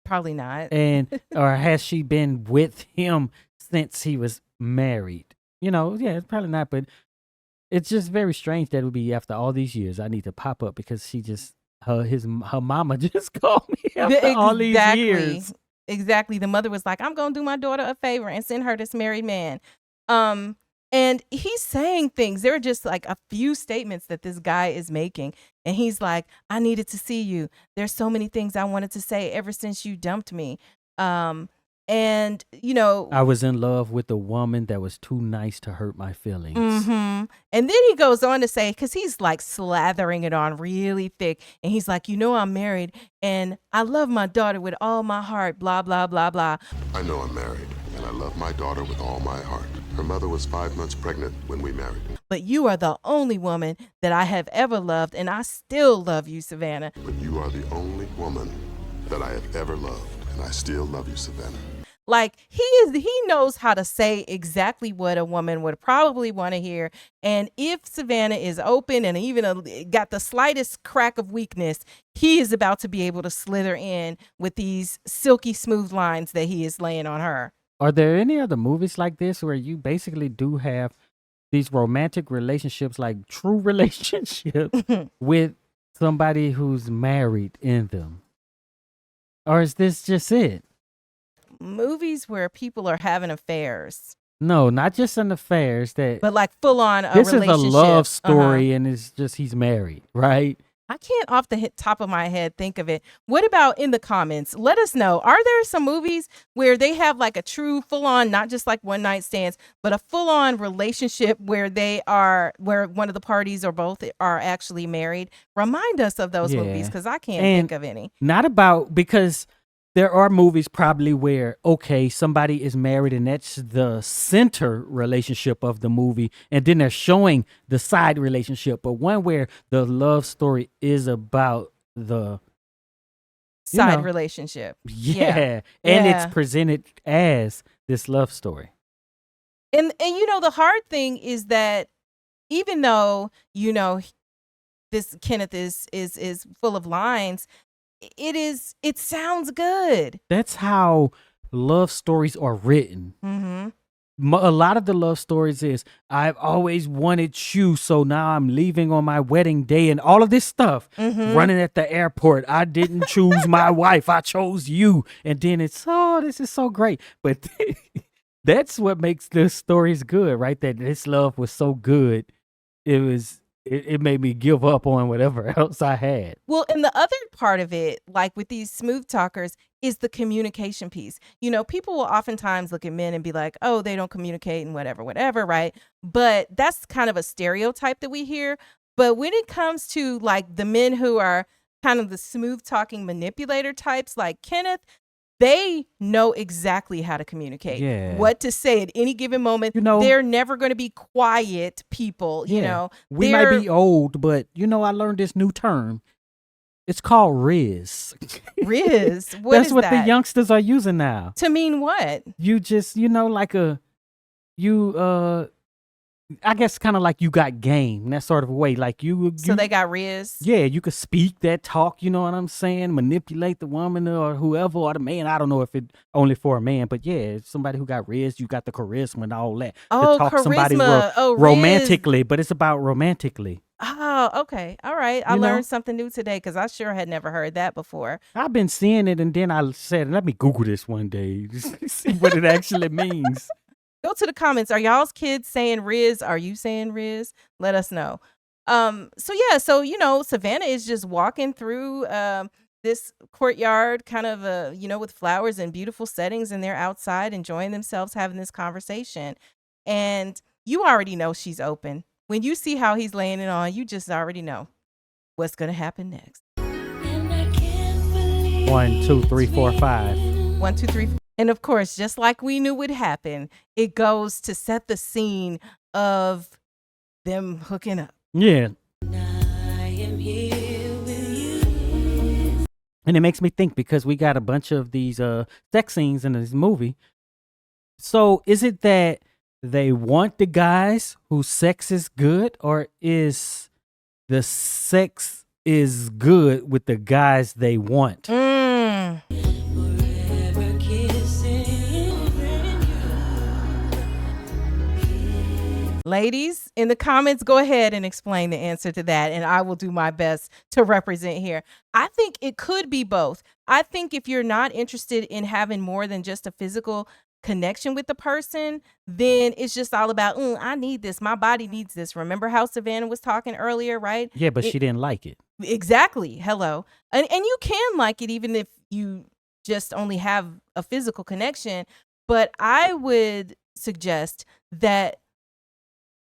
Probably not. And, or has she been with him since he was married? It's probably not, but it's just very strange that it would be after all these years. I need to pop up because she just, her mama just called me after all these years. Exactly. The mother was like, I'm going to do my daughter a favor and send her this married man. And he's saying things. There are just like a few statements that this guy is making. And he's like, I needed to see you. There's so many things I wanted to say ever since you dumped me. And, I was in love with a woman that was too nice to hurt my feelings. Mm-hmm. And then he goes on to say, because he's like slathering it on really thick. And he's like, I'm married and I love my daughter with all my heart, blah, blah, blah, blah. I know I'm married and I love my daughter with all my heart. Her mother was 5 months pregnant when we married. But you are the only woman that I have ever loved, and I still love you, Savannah. But you are the only woman that I have ever loved, and I still love you, Savannah. Like he knows how to say exactly what a woman would probably want to hear. And if Savannah is open and even got the slightest crack of weakness, he is about to be able to slither in with these silky smooth lines that he is laying on her. Are there any other movies like this where you basically do have these romantic relationships, like true relationships with somebody who's married in them? Or is this just it? Movies where people are having affairs. No, not just an affairs. But like full on This is relationship. a love story, and it's just he's married, right? I can't off the top of my head think of it. What about in the comments? Let us know. Are there some movies where they have like a true full on, not just like one night stands, but a full on relationship where where one of the parties or both are actually married? Remind us of those movies, because I can't think of any. Because there are movies probably where, okay, somebody is married and that's the center relationship of the movie, and then they're showing the side relationship, but one where the love story is about the Side relationship. and it's presented as this love story. And the hard thing is that even though, this Kenneth is full of lines, it sounds good. That's how love stories are written. Mm-hmm. A lot of the love stories is, I've always wanted you, so now I'm leaving on my wedding day, and all of this stuff. Running at the airport, I didn't choose my wife, I chose you. And then it's, oh, this is so great. But that's what makes the stories good, right? That this love was so good, it made me give up on whatever else I had. Well, and the other part of it, like with these smooth talkers, is the communication piece. People will oftentimes look at men and be like, oh, they don't communicate and whatever, right? But that's kind of a stereotype that we hear. But when it comes to like the men who are kind of the smooth talking manipulator types like Kenneth, they know exactly how to communicate, what to say at any given moment. They're never going to be quiet people. We might be old, but I learned this new term. It's called Riz. Riz? That's what the youngsters are using now. To mean what? You just, I guess kind of like you got game, that sort of way. Like So they got Riz? Yeah, you could speak that talk, you know what I'm saying? Manipulate the woman or whoever, or the man. I don't know if it only for a man, but yeah, somebody who got Riz, you got the charisma and all that. Oh, to talk charisma. Somebody romantically, but it's about romantically. Oh, okay. All right. I learned something new today, because I sure had never heard that before. I've been seeing it, and then I said, let me Google this one day, just see what it actually means. Go to the comments. Are y'all's kids saying Riz? Are you saying Riz? Let us know. So Savannah is just walking through this courtyard, kind of with flowers and beautiful settings, and they're outside enjoying themselves, having this conversation. And you already know she's open. When you see how he's laying it on, you just already know what's gonna happen next. 1, 2, 3, 4, 5. 1, 2, 3. And of course, just like we knew would happen, it goes to set the scene of them hooking up. Yeah. And it makes me think, because we got a bunch of these sex scenes in this movie. So is it that they want the guys whose sex is good, or is the sex is good with the guys they want? Ladies, in the comments, go ahead and explain the answer to that, and I will do my best to represent here. I think it could be both. I think if you're not interested in having more than just a physical connection with the person, then it's just all about, I need this. My body needs this. Remember how Savannah was talking earlier, right? Yeah, but she didn't like it. Exactly. Hello. And you can like it even if you just only have a physical connection. But I would suggest that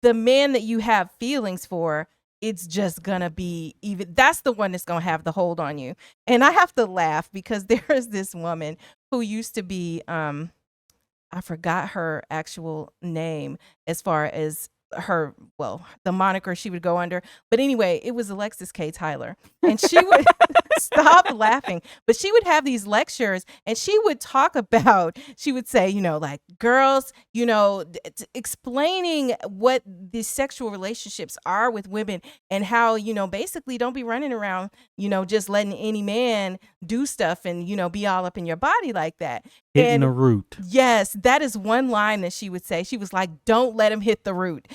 the man that you have feelings for, it's just gonna be that's the one that's gonna have the hold on you. And I have to laugh because there is this woman who used to be, I forgot her actual name as far as the moniker she would go under. But anyway, it was Alexis K. Tyler. And she would stop laughing. But she would have these lectures, and she would talk about, she would say, like girls, explaining what these sexual relationships are with women, and how, basically don't be running around, just letting any man do stuff and, be all up in your body like that. Hitting the root. Yes, that is one line that she would say. She was like, don't let him hit the root.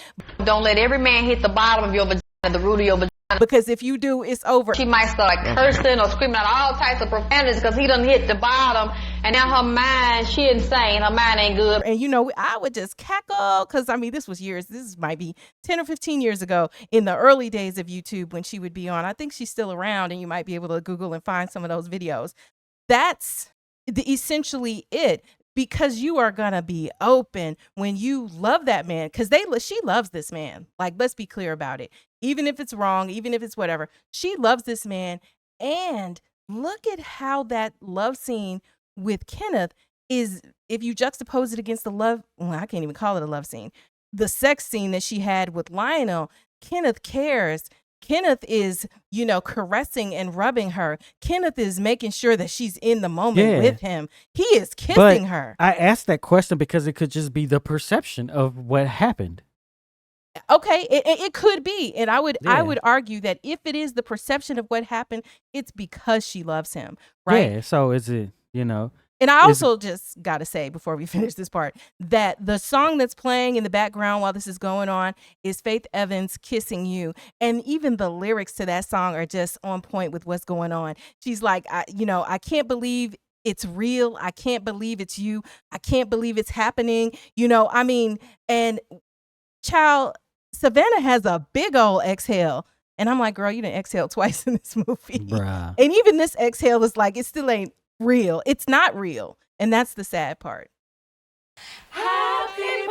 Don't let every man hit the bottom of your vagina, the root of your vagina Because if you do, it's over. She might start cursing or screaming out all types of profanities because he done hit the bottom. And now her mind, she insane. Her mind ain't good. And, you know, I would just cackle because, I mean, this was years. This might be 10 or 15 years ago in the early days of YouTube when she would be on. I think she's still around and you might be able to Google and find some of those videos. That's essentially it. Because you are going to be open when you love that man. Because she loves this man. Like, let's be clear about it. Even if it's wrong, even if it's whatever, she loves this man. And look at how that love scene with Kenneth is, if you juxtapose it against the love, well, I can't even call it a love scene. The sex scene that she had with Lionel, Kenneth cares. Kenneth is, you know, caressing and rubbing her. Kenneth is making sure that she's in the moment with him. He is kissing her. I asked that question because it could just be the perception of what happened. Okay, it could be. And I would argue that if it is the perception of what happened, it's because she loves him, right? Yeah, so is it, you know. And I also just got to say before we finish this part that the song that's playing in the background while this is going on is Faith Evans' Kissing You. And even the lyrics to that song are just on point with what's going on. She's like, I can't believe it's real. I can't believe it's you. I can't believe it's happening. You know, I mean, and child, Savannah has a big old exhale. And I'm like, girl, you didn't exhale twice in this movie. Bruh. And even this exhale is like, it still ain't real. It's not real. And that's the sad part. Happy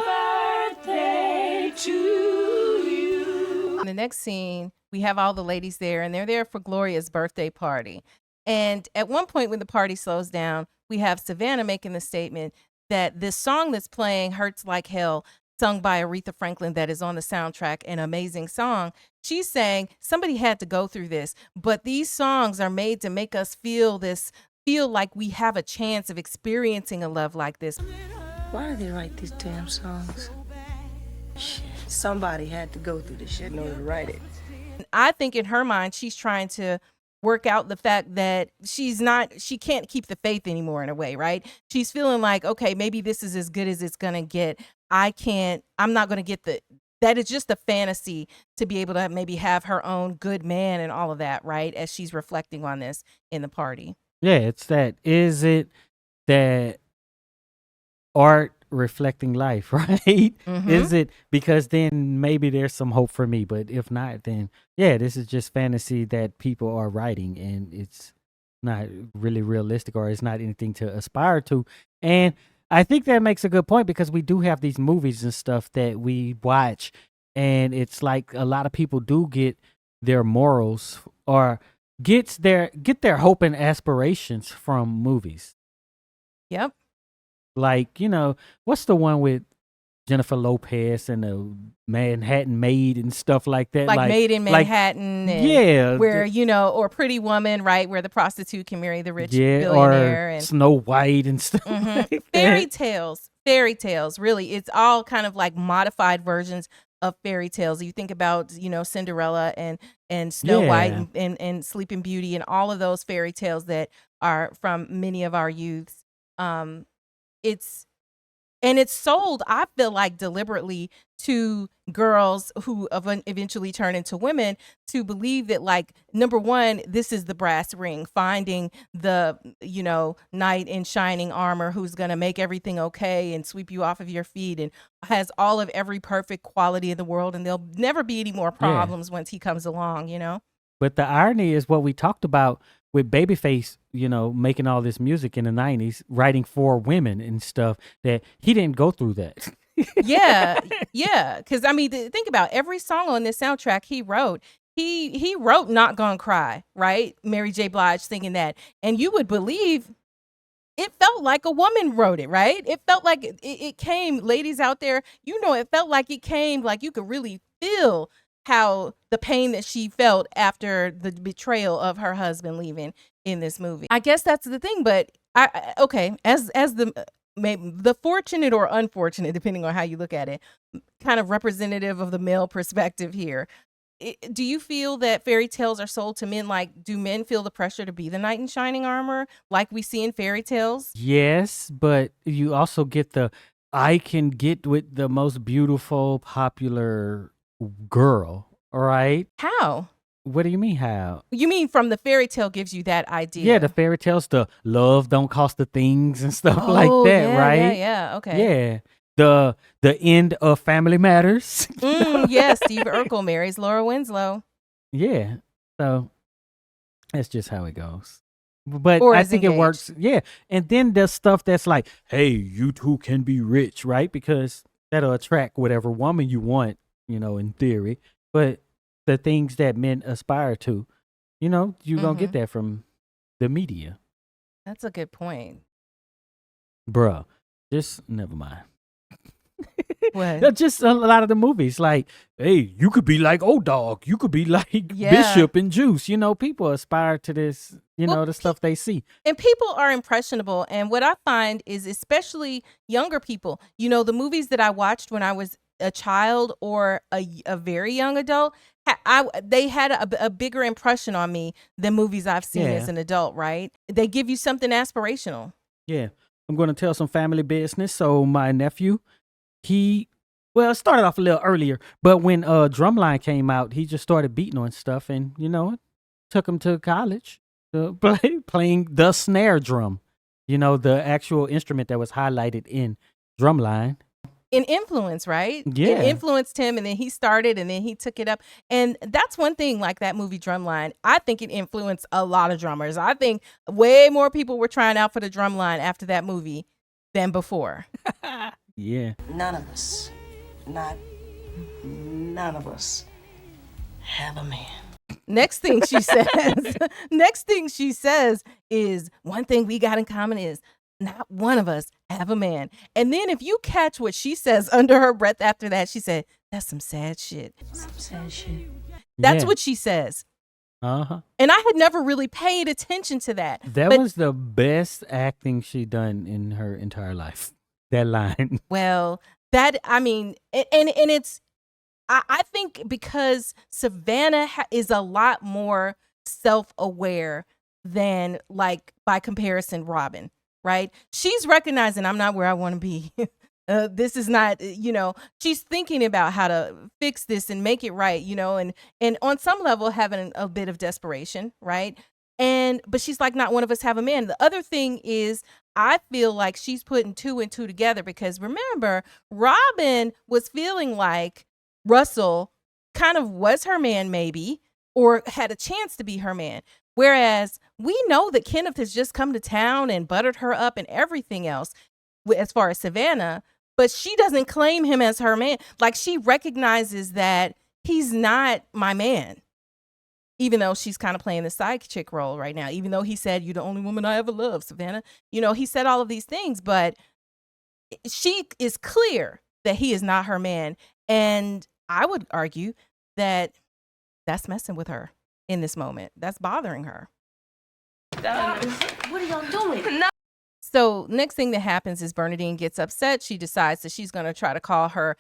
birthday to you. In the next scene, we have all the ladies there, and they're there for Gloria's birthday party. And at one point when the party slows down, we have Savannah making the statement that this song that's playing, Hurts Like Hell, sung by Aretha Franklin, that is on the soundtrack, an amazing song. She's saying somebody had to go through this, but these songs are made to make us feel like we have a chance of experiencing a love like this. Why do they write these damn songs? Shit. Somebody had to go through this shit in order to write it. I think in her mind, she's trying to work out the fact that she can't keep the faith anymore in a way, right? She's feeling like, okay, maybe this is as good as it's going to get. I'm not going to get that is just a fantasy to be able to maybe have her own good man and all of that, right? As she's reflecting on this in the party. Yeah, it's that. Is it that art reflecting life, right? Mm-hmm. Is it, because then maybe there's some hope for me, but if not, then yeah, this is just fantasy that people are writing and it's not really realistic, or it's not anything to aspire to. And I think that makes a good point, because we do have these movies and stuff that we watch, and it's like a lot of people do get their morals or get their hope and aspirations from movies. Yep. Like, you know, what's the one with Jennifer Lopez and the Manhattan Maid and stuff like that? Like Made in Manhattan. Like, yeah. Where, you know, or Pretty Woman, right? Where the prostitute can marry the rich Or billionaire. And Snow White and stuff. mm-hmm. Like Fairy tales, really. It's all kind of like modified versions of fairy tales. You think about, you know, Cinderella and Snow White and Sleeping Beauty and all of those fairy tales that are from many of our youths. It's sold, I feel like, deliberately to girls who eventually turn into women to believe that, like, number one, this is the brass ring, finding the, you know, knight in shining armor who's going to make everything okay and sweep you off of your feet and has all of every perfect quality in the world, and there'll never be any more problems once he comes along, you know? But the irony is what we talked about with Babyface, you know, making all this music in the 90s, writing for women and stuff, that he didn't go through that. Yeah. Because, I mean, think about every song on this soundtrack he wrote. He wrote Not Gonna Cry, right? Mary J. Blige singing that. And you would believe it felt like a woman wrote it, right? It felt like it came, ladies out there, you know, it felt like it came, like you could really feel how the pain that she felt after the betrayal of her husband leaving in this movie. I guess that's the thing, but as the fortunate or unfortunate, depending on how you look at it, kind of representative of the male perspective here. Do you feel that fairy tales are sold to men? Like, do men feel the pressure to be the knight in shining armor like we see in fairy tales? Yes, but you also get I can get with the most beautiful, popular girl, right? How? What do you mean how? You mean from the fairy tale gives you that idea? Yeah, the fairy tales, the love don't cost the things and stuff like Oh, that, yeah, right? yeah, okay. Yeah. The end of Family Matters. Yeah, Steve Urkel marries Laura Winslow. Yeah. So that's just how it goes. But Or I is think it engaged. works. Yeah. And then there's stuff that's like, hey, you two can be rich, right? Because that'll attract whatever woman you want, in theory. But the things that men aspire to, you're going to get that from the media. That's a good point. Bruh. Just never mind. What? Just a lot of the movies, like, hey, you could be like Old Dog. You could be like Yeah. Bishop and Juice. People aspire to this, the stuff they see. And people are impressionable. And what I find is, especially younger people, the movies that I watched when I was a child or a very young adult, they had a bigger impression on me than movies I've seen as an adult, right? They give you something aspirational. Yeah. I'm going to tell some family business. So my nephew, it started off a little earlier, but when Drumline came out, he just started beating on stuff, and it took him to college to playing the snare drum, the actual instrument that was highlighted in Drumline. In influence, right? Yeah. It influenced him, and then he started, and then he took it up. And that's one thing, like that movie Drumline, I think it influenced a lot of drummers. I think way more people were trying out for the drumline after that movie than before. Yeah. None of us, none of us have a man. Next thing she says is, one thing we got in common is not one of us have a man. And then if you catch what she says under her breath after that, she said, that's some sad shit. Some sad shit. That's what she says. Uh-huh. And I had never really paid attention to that. That was the best acting she done in her entire life. That line. Well, and it's, I think because Savannah is a lot more self-aware than, like, by comparison, Robin, right? She's recognizing I'm not where I want to be. This is not, she's thinking about how to fix this and make it right, and on some level having a bit of desperation, right? But she's like, not one of us have a man. The other thing is, I feel like she's putting two and two together because remember, Robin was feeling like Russell kind of was her man maybe, or had a chance to be her man. Whereas we know that Kenneth has just come to town and buttered her up and everything else as far as Savannah, but she doesn't claim him as her man. Like, she recognizes that he's not my man. Even though she's kind of playing the side chick role right now, even though he said, you're the only woman I ever loved, Savannah. He said all of these things, but she is clear that he is not her man. And I would argue that that's messing with her in this moment. That's bothering her. What are y'all doing? No. So next thing that happens is Bernadine gets upset. She decides that she's going to try to call her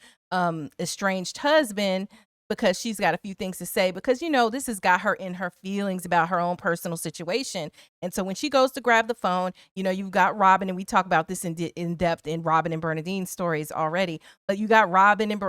estranged husband because she's got a few things to say, because, this has got her in her feelings about her own personal situation. And so when she goes to grab the phone, you've got Robin, and we talk about this in depth in Robin and Bernadine's stories already, but you got Robin and,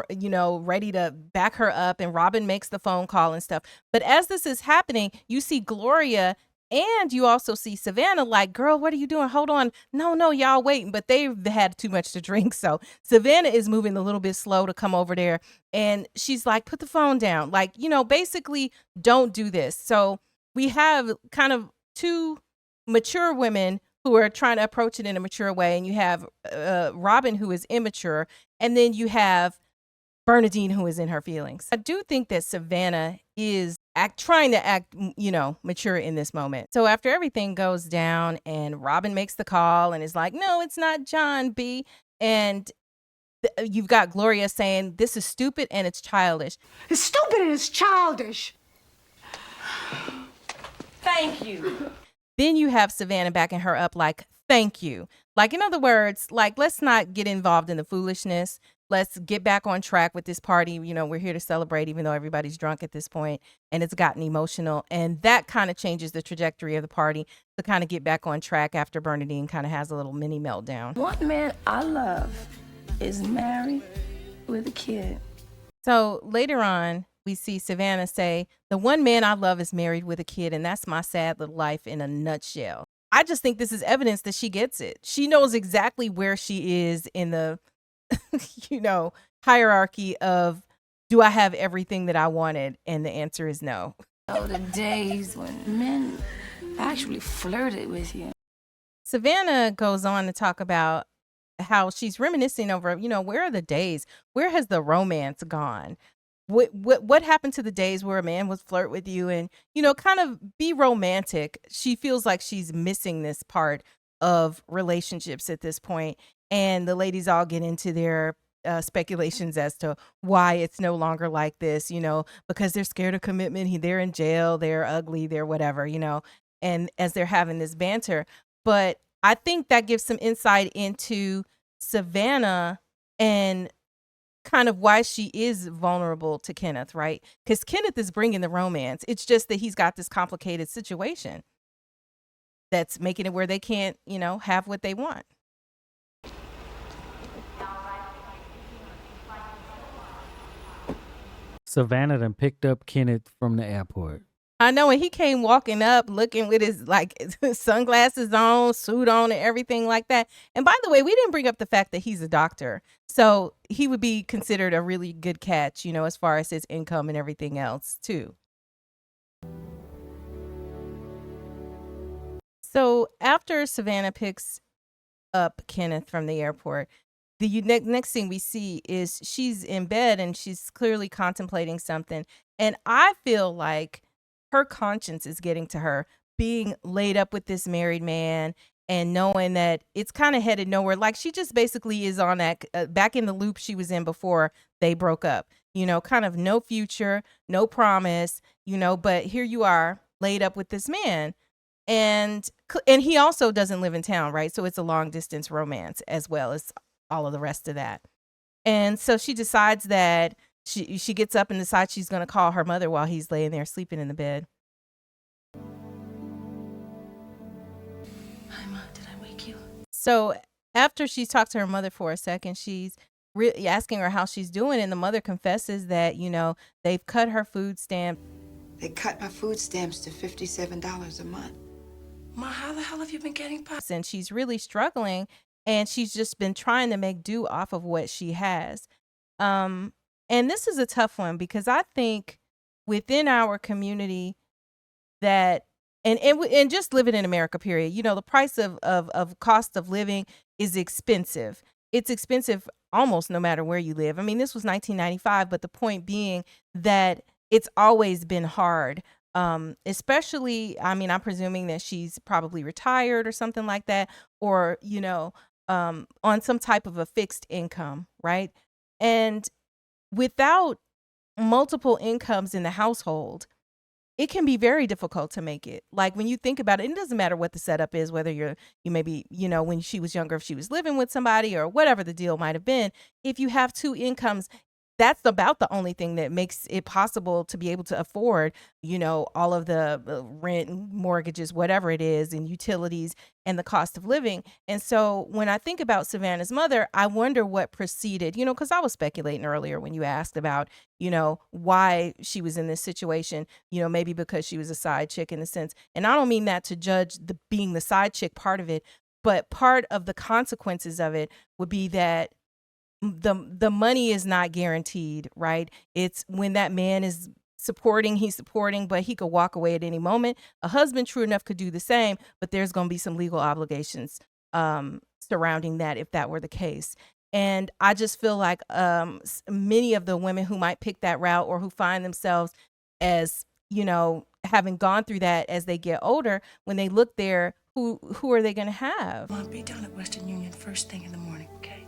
ready to back her up, and Robin makes the phone call and stuff. But as this is happening, you see Gloria and you also see Savannah like, girl, what are you doing? Hold on. No, y'all waiting. But they've had too much to drink. So Savannah is moving a little bit slow to come over there. And she's like, put the phone down. Like, basically don't do this. So we have kind of two mature women who are trying to approach it in a mature way. And you have Robin, who is immature. And then you have Bernadine, who is in her feelings. I do think that Savannah is trying to act, mature in this moment. So after everything goes down and Robin makes the call and is like, no, it's not John B. And you've got Gloria saying, this is stupid and it's childish. It's stupid and it's childish. Thank you. Then you have Savannah backing her up like, thank you. Like, in other words, like, let's not get involved in the foolishness. Let's get back on track with this party. We're here to celebrate, even though everybody's drunk at this point and it's gotten emotional. And that kind of changes the trajectory of the party to kind of get back on track after Bernadine kind of has a little mini meltdown. One man I love is married with a kid. So later on, we see Savannah say, "The one man I love is married with a kid, and that's my sad little life in a nutshell." I just think this is evidence that she gets it. She knows exactly where she is in the, hierarchy of, do I have everything that I wanted? And the answer is no. Oh, the days when men actually flirted with you. Savannah goes on to talk about how she's reminiscing over, where are the days? Where has the romance gone? What happened to the days where a man would flirt with you and, kind of be romantic? She feels like she's missing this part of relationships at this point. And the ladies all get into their speculations as to why it's no longer like this, because they're scared of commitment. They're in jail, they're ugly, they're whatever, and as they're having this banter. But I think that gives some insight into Savannah and kind of why she is vulnerable to Kenneth, right? Because Kenneth is bringing the romance. It's just that he's got this complicated situation that's making it where they can't, have what they want. Savannah done picked up Kenneth from the airport. I know, and he came walking up looking with his sunglasses on, suit on, and everything like that. And by the way, we didn't bring up the fact that he's a doctor. So he would be considered a really good catch, as far as his income and everything else too. So after Savannah picks up Kenneth from the airport, the next thing we see is she's in bed and she's clearly contemplating something. And I feel like her conscience is getting to her, being laid up with this married man and knowing that it's kind of headed nowhere. Like she just basically is on that back in the loop she was in before they broke up, kind of no future, no promise, but here you are laid up with this man. And he also doesn't live in town, right? So it's a long distance romance as well as all of the rest of that. And so she decides that she gets up and decides she's going to call her mother while he's laying there sleeping in the bed. Hi, Mom. Did I wake you? So after she's talked to her mother for a second, she's really asking her how she's doing. And the mother confesses that, they've cut her food stamp. They cut my food stamps to $57 a month. Ma, how the hell have you been getting by? And she's really struggling. And she's just been trying to make do off of what she has. And this is a tough one because I think within our community that, and just living in America, period, the price of cost of living is expensive. It's expensive almost no matter where you live. I mean, this was 1995, but the point being that it's always been hard. Especially, I'm presuming that she's probably retired or something like that, or, on some type of a fixed income, right? And without multiple incomes in the household, it can be very difficult to make it. Like when you think about it, it doesn't matter what the setup is, whether you maybe, when she was younger, if she was living with somebody or whatever the deal might have been, if you have two incomes, that's about the only thing that makes it possible to be able to afford, all of the rent, mortgages, whatever it is, and utilities and the cost of living. And so when I think about Savannah's mother, I wonder what preceded, because I was speculating earlier when you asked about, why she was in this situation, maybe because she was a side chick in a sense. And I don't mean that to judge being the side chick part of it, but part of the consequences of it would be that the money is not guaranteed, right? It's when that man is he's supporting, but he could walk away at any moment. A husband, true enough, could do the same, but there's going to be some legal obligations surrounding that if that were the case. And I just feel like many of the women who might pick that route or who find themselves as, having gone through that as they get older, when they look there, who are they going to have? Mom, be down at Western Union first thing in the morning, okay?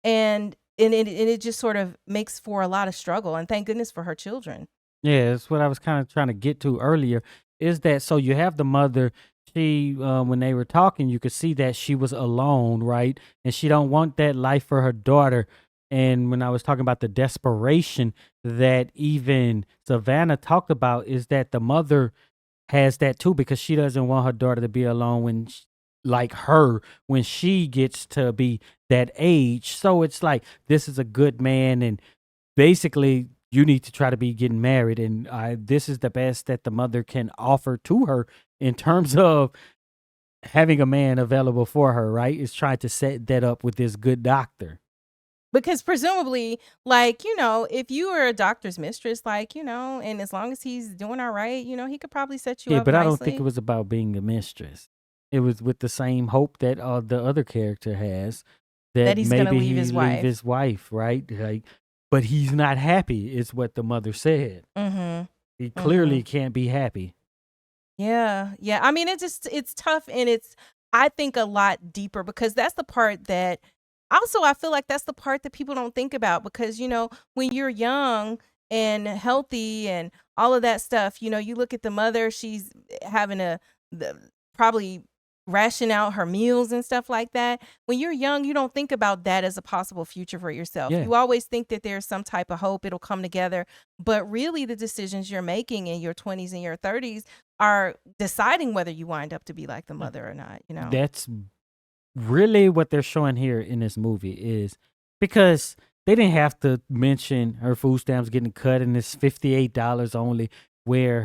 And it just sort of makes for a lot of struggle. And thank goodness for her children. Yeah, that's what I was kind of trying to get to earlier, is that so you have the mother, she, when they were talking, you could see that she was alone, right? And she don't want that life for her daughter. And when I was talking about the desperation that even Savannah talked about, is that the mother has that too, because she doesn't want her daughter to be alone when when she gets to be that age. So it's like, this is a good man, and basically you need to try to be getting married, and this is the best that the mother can offer to her in terms of having a man available for her, right? Is trying to set that up with this good doctor. Because presumably, like, if you were a doctor's mistress, like, and as long as he's doing all right, he could probably set you Yeah, up but I nicely. don't think it was about being a mistress. It was with the same hope that the other character has, that he's gonna maybe leave his wife. his wife, right? Like, but he's not happy, is what the mother said. Mm-hmm. He clearly can't be happy. Yeah. Yeah. I mean, it's tough, and it's, I think, a lot deeper, because that's the part that also, I feel like that's the part that people don't think about, because, when you're young and healthy and all of that stuff, you look at the mother, she's having probably ration out her meals and stuff like that. When you're young, you don't think about that as a possible future for yourself. Yeah. You always think that there's some type of hope it'll come together. But really, the decisions you're making in your 20s and your 30s are deciding whether you wind up to be like the mother or not, That's really what they're showing here in this movie, is because they didn't have to mention her food stamps getting cut and it's $58 only, where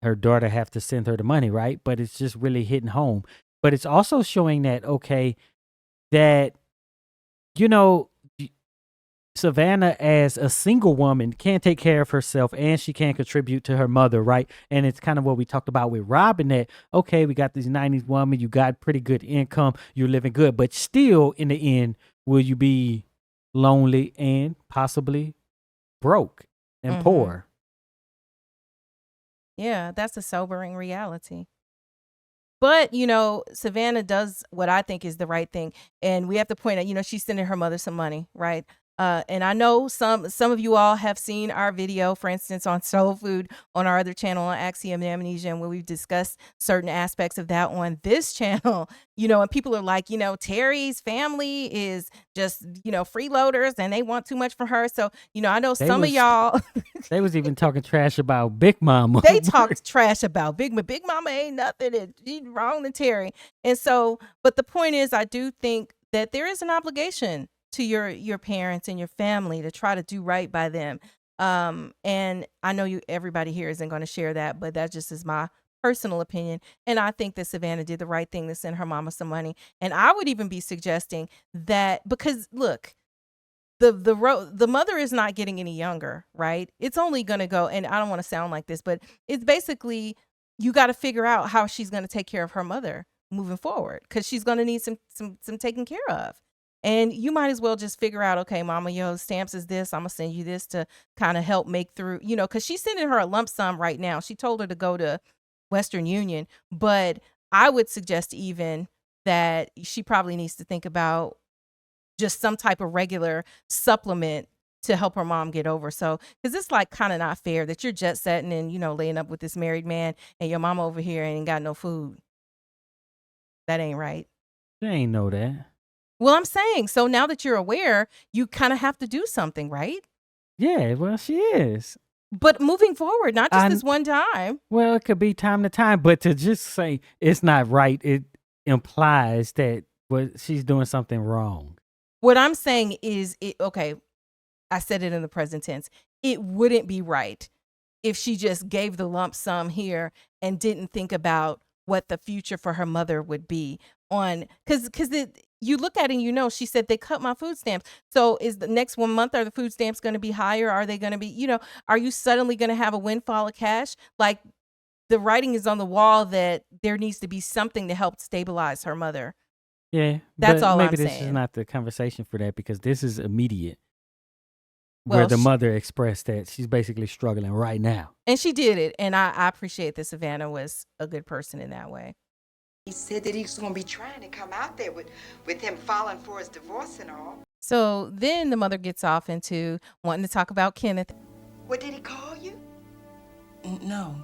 her daughter have to send her the money, right? But it's just really hitting home. But it's also showing that, okay, that, Savannah as a single woman can take care of herself and she can contribute to her mother, right? And it's kind of what we talked about with Robin, that, okay, we got this 90s woman, you got pretty good income, you're living good, but still in the end, will you be lonely and possibly broke and poor? Yeah, that's a sobering reality. But, Savannah does what I think is the right thing. And we have to point out, she's sending her mother some money, right? And I know some of you all have seen our video, for instance, on soul food on our other channel on Axiom Amnesia, and where we've discussed certain aspects of that on this channel, and people are like, Terry's family is just, freeloaders and they want too much from her. So, I know some of y'all. They was even talking trash about Big Mama. They talked trash about Big Mama ain't nothing, and she's wrong than Terry. And so, but the point is, I do think that there is an obligation to your parents and your family to try to do right by them. And I know everybody here isn't going to share that, but that just is my personal opinion. And I think that Savannah did the right thing to send her mama some money. And I would even be suggesting that, because look, the mother is not getting any younger, right? It's only going to go, and I don't want to sound like this, but it's basically, you got to figure out how she's going to take care of her mother moving forward, because she's going to need some taken care of. And you might as well just figure out, okay, mama, stamps is this, I'm gonna send you this to kind of help make through, because she's sending her a lump sum right now. She told her to go to Western Union, but I would suggest even that she probably needs to think about just some type of regular supplement to help her mom get over. So, because it's like kind of not fair that you're jet setting and, laying up with this married man and your mama over here ain't got no food. That ain't right. They ain't know that. Well, I'm saying, so now that you're aware, you kind of have to do something, right? Yeah, well, she is. But moving forward, not just this one time. Well, it could be time to time, but to just say it's not right, it implies that she's doing something wrong. What I'm saying is, okay, I said it in the present tense. It wouldn't be right if she just gave the lump sum here and didn't think about what the future for her mother would be on, because you look at it and she said they cut my food stamps. So is the next 1 month, are the food stamps going to be higher? Are they going to be, are you suddenly going to have a windfall of cash? Like, the writing is on the wall that there needs to be something to help stabilize her mother. Yeah, that's all I'm saying. Maybe this is not the conversation for that, because this is immediate. Where the mother expressed that she's basically struggling right now. And she did it. And I appreciate that Savannah was a good person in that way. He said that he was going to be trying to come out there with him filing for his divorce and all. So then the mother gets off into wanting to talk about Kenneth. What, did he call you? No,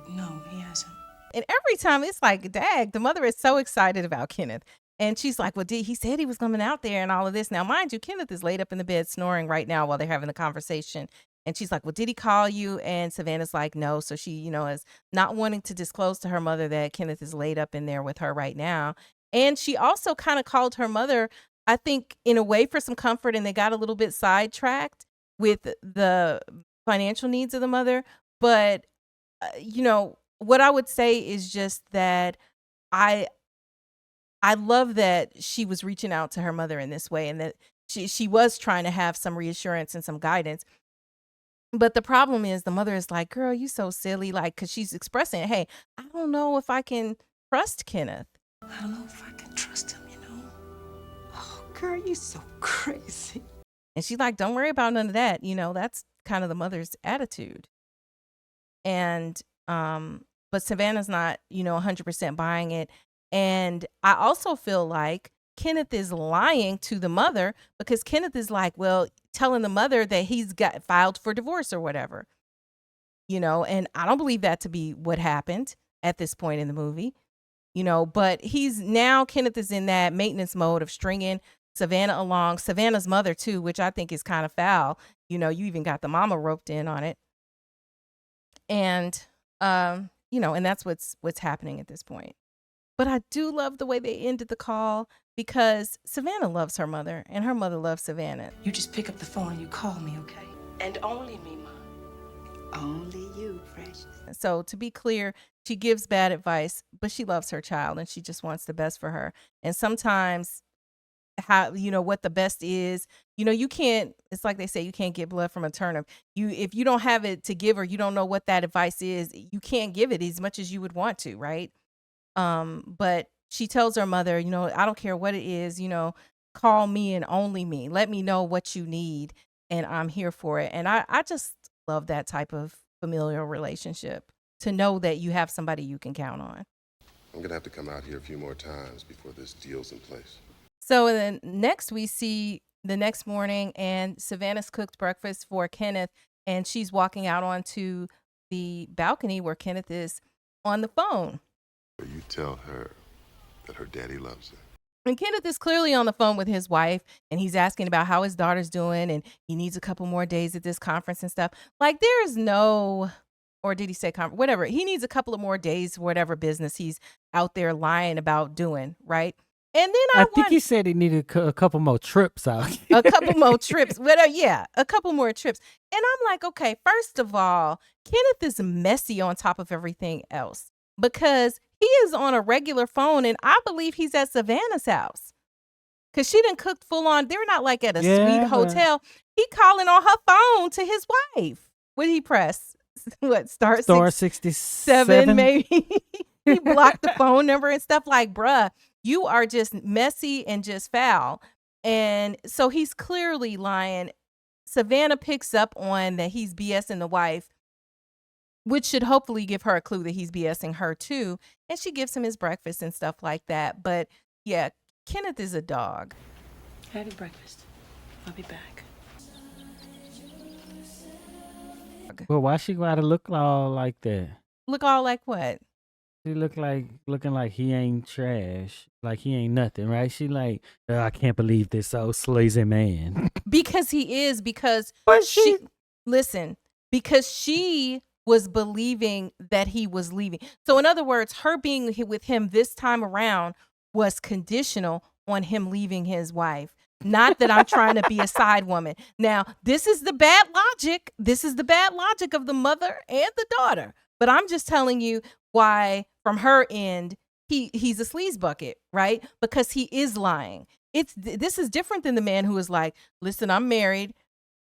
he hasn't. And every time it's like, dag, the mother is so excited about Kenneth. And she's like, well, he said he was coming out there and all of this. Now, mind you, Kenneth is laid up in the bed snoring right now while they're having the conversation. And she's like, well, did he call you? And Savannah's like, no. So she, is not wanting to disclose to her mother that Kenneth is laid up in there with her right now. And she also kind of called her mother, I think, in a way for some comfort, and they got a little bit sidetracked. with the financial needs of the mother. But, what I would say is just that I love that she was reaching out to her mother in this way, and that she was trying to have some reassurance and some guidance. But the problem is the mother is like, girl, you so silly. Like, because she's expressing, hey, I don't know if I can trust Kenneth. I don't know if I can trust him, Oh, girl, you so crazy. And she's like, don't worry about none of that. That's kind of the mother's attitude. And, but Savannah's not, 100% buying it. And I also feel like Kenneth is lying to the mother, because Kenneth is like, well, telling the mother that he's got filed for divorce or whatever, and I don't believe that to be what happened at this point in the movie, but Kenneth is in that maintenance mode of stringing Savannah along, Savannah's mother too, which I think is kind of foul. You even got the mama roped in on it. And, and that's what's happening at this point. But I do love the way they ended the call, because Savannah loves her mother and her mother loves Savannah. You just pick up the phone and you call me, okay? And only me, Ma. Only you, precious. So to be clear, she gives bad advice, but she loves her child and she just wants the best for her. And sometimes what the best is, you can't, it's like they say, you can't get blood from a turnip. If you don't have it to give, or you don't know what that advice is, you can't give it as much as you would want to, right? But she tells her mother, I don't care what it is, call me and only me. Let me know what you need, and I'm here for it. And I just love that type of familial relationship, to know that you have somebody you can count on. I'm going to have to come out here a few more times before this deal's in place. So then next we see the next morning, and Savannah's cooked breakfast for Kenneth, and she's walking out onto the balcony where Kenneth is on the phone. You tell her that her daddy loves her. And Kenneth is clearly on the phone with his wife, and he's asking about how his daughter's doing, and he needs a couple more days at this conference and stuff. Like, there is no, or did he say conference? Whatever. He needs a couple of more days, whatever business he's out there lying about doing, right? And then I think he said he needed a couple more trips out. A couple more trips. Yeah, a couple more trips. And I'm like, okay, first of all, Kenneth is messy on top of everything else, because he is on a regular phone, and I believe he's at Savannah's house, because she done cooked full on. They're not like at a sweet hotel. He calling on her phone to his wife. What did he press? What, star 67 maybe? He blocked the phone number and stuff. Like, bruh, you are just messy and just foul. And so he's clearly lying. Savannah picks up on that he's BSing the wife, which should hopefully give her a clue that he's BSing her too. And she gives him his breakfast and stuff like that. But yeah, Kenneth is a dog. Have your breakfast. I'll be back. Well, why she gotta look all like that? Look all like what? She looking like he ain't trash, like he ain't nothing, right? She like, oh, I can't believe this old sleazy man. Because he is, because But because she was believing that he was leaving. So in other words, her being with him this time around was conditional on him leaving his wife. Not that I'm trying to be a side woman. Now, this is the bad logic. This is the bad logic of the mother and the daughter. But I'm just telling you why, from her end, he's a sleaze bucket, right? Because he is lying. This is different than the man who is like, listen, I'm married.